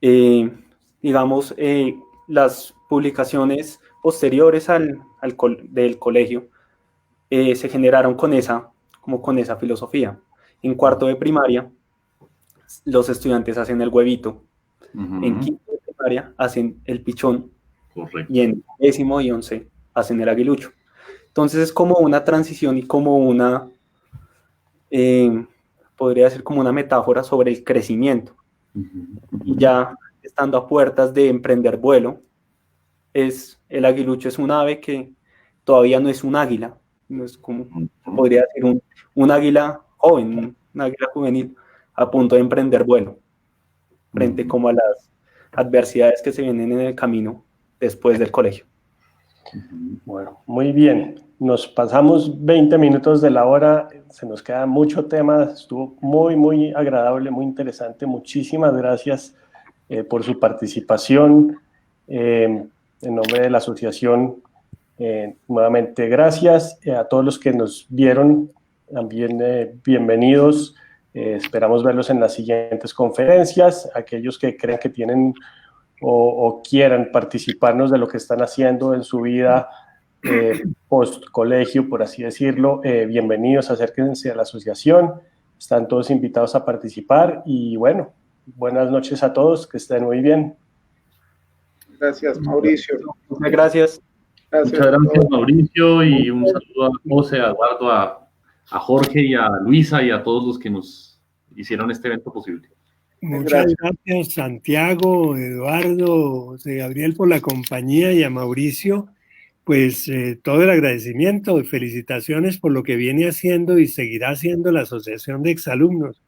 Digamos, las publicaciones posteriores del colegio se generaron con esa filosofía. En cuarto de primaria, los estudiantes hacen el huevito. En quinto de primaria hacen el pichón. Correcto. Y en 10º y 11 hacen el Aguilucho. Entonces es como una transición y como podría ser como una metáfora sobre el crecimiento. Y ya estando a puertas de emprender vuelo, el Aguilucho es un ave que todavía no es un águila, no es como, podría ser un águila joven, un águila juvenil a punto de emprender vuelo, frente como a las adversidades que se vienen en el camino después del colegio. Bueno, muy bien. Nos pasamos 20 minutos de la hora, se nos queda mucho tema, estuvo muy, muy agradable, muy interesante. Muchísimas gracias por su participación. En nombre de la asociación, nuevamente gracias. A todos los que nos vieron, también bienvenidos. Esperamos verlos en las siguientes conferencias. Aquellos que creen que tienen o quieran participarnos de lo que están haciendo en su vida post colegio, por así decirlo, bienvenidos, acérquense a la asociación, están todos invitados a participar, y bueno, buenas noches a todos, que estén muy bien. Gracias, Mauricio. Muchas gracias. Muchas gracias, Mauricio, y un saludo a José, a Eduardo, a Jorge y a Luisa y a todos los que nos hicieron este evento posible. Muchas gracias, Santiago, Eduardo, José Gabriel, por la compañía, y a Mauricio. pues todo el agradecimiento y felicitaciones por lo que viene haciendo y seguirá haciendo la Asociación de Exalumnos.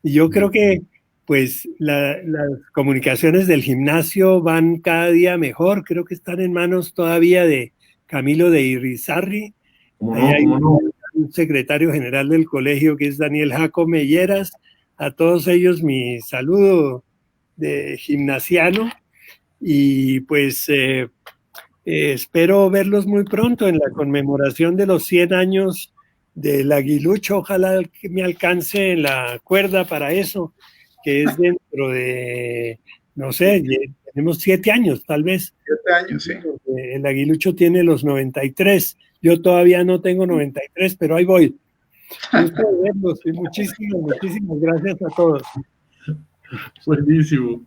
Y yo creo que pues las comunicaciones del gimnasio van cada día mejor, creo que están en manos todavía de Camilo de Irizarry. ¿Cómo Ahí no? hay ¿Cómo no? un secretario general del colegio que es Daniel Jaco Melleras. A todos ellos mi saludo de gimnasiano y pues espero verlos muy pronto en la conmemoración de los 100 años del Aguilucho. Ojalá que me alcance la cuerda para eso, que es dentro de, no sé, tenemos 7 años tal vez. 7 años, sí. El Aguilucho tiene los 93. Yo todavía no tengo 93, pero ahí voy. Gusto de verlos y muchísimas gracias a todos. Buenísimo.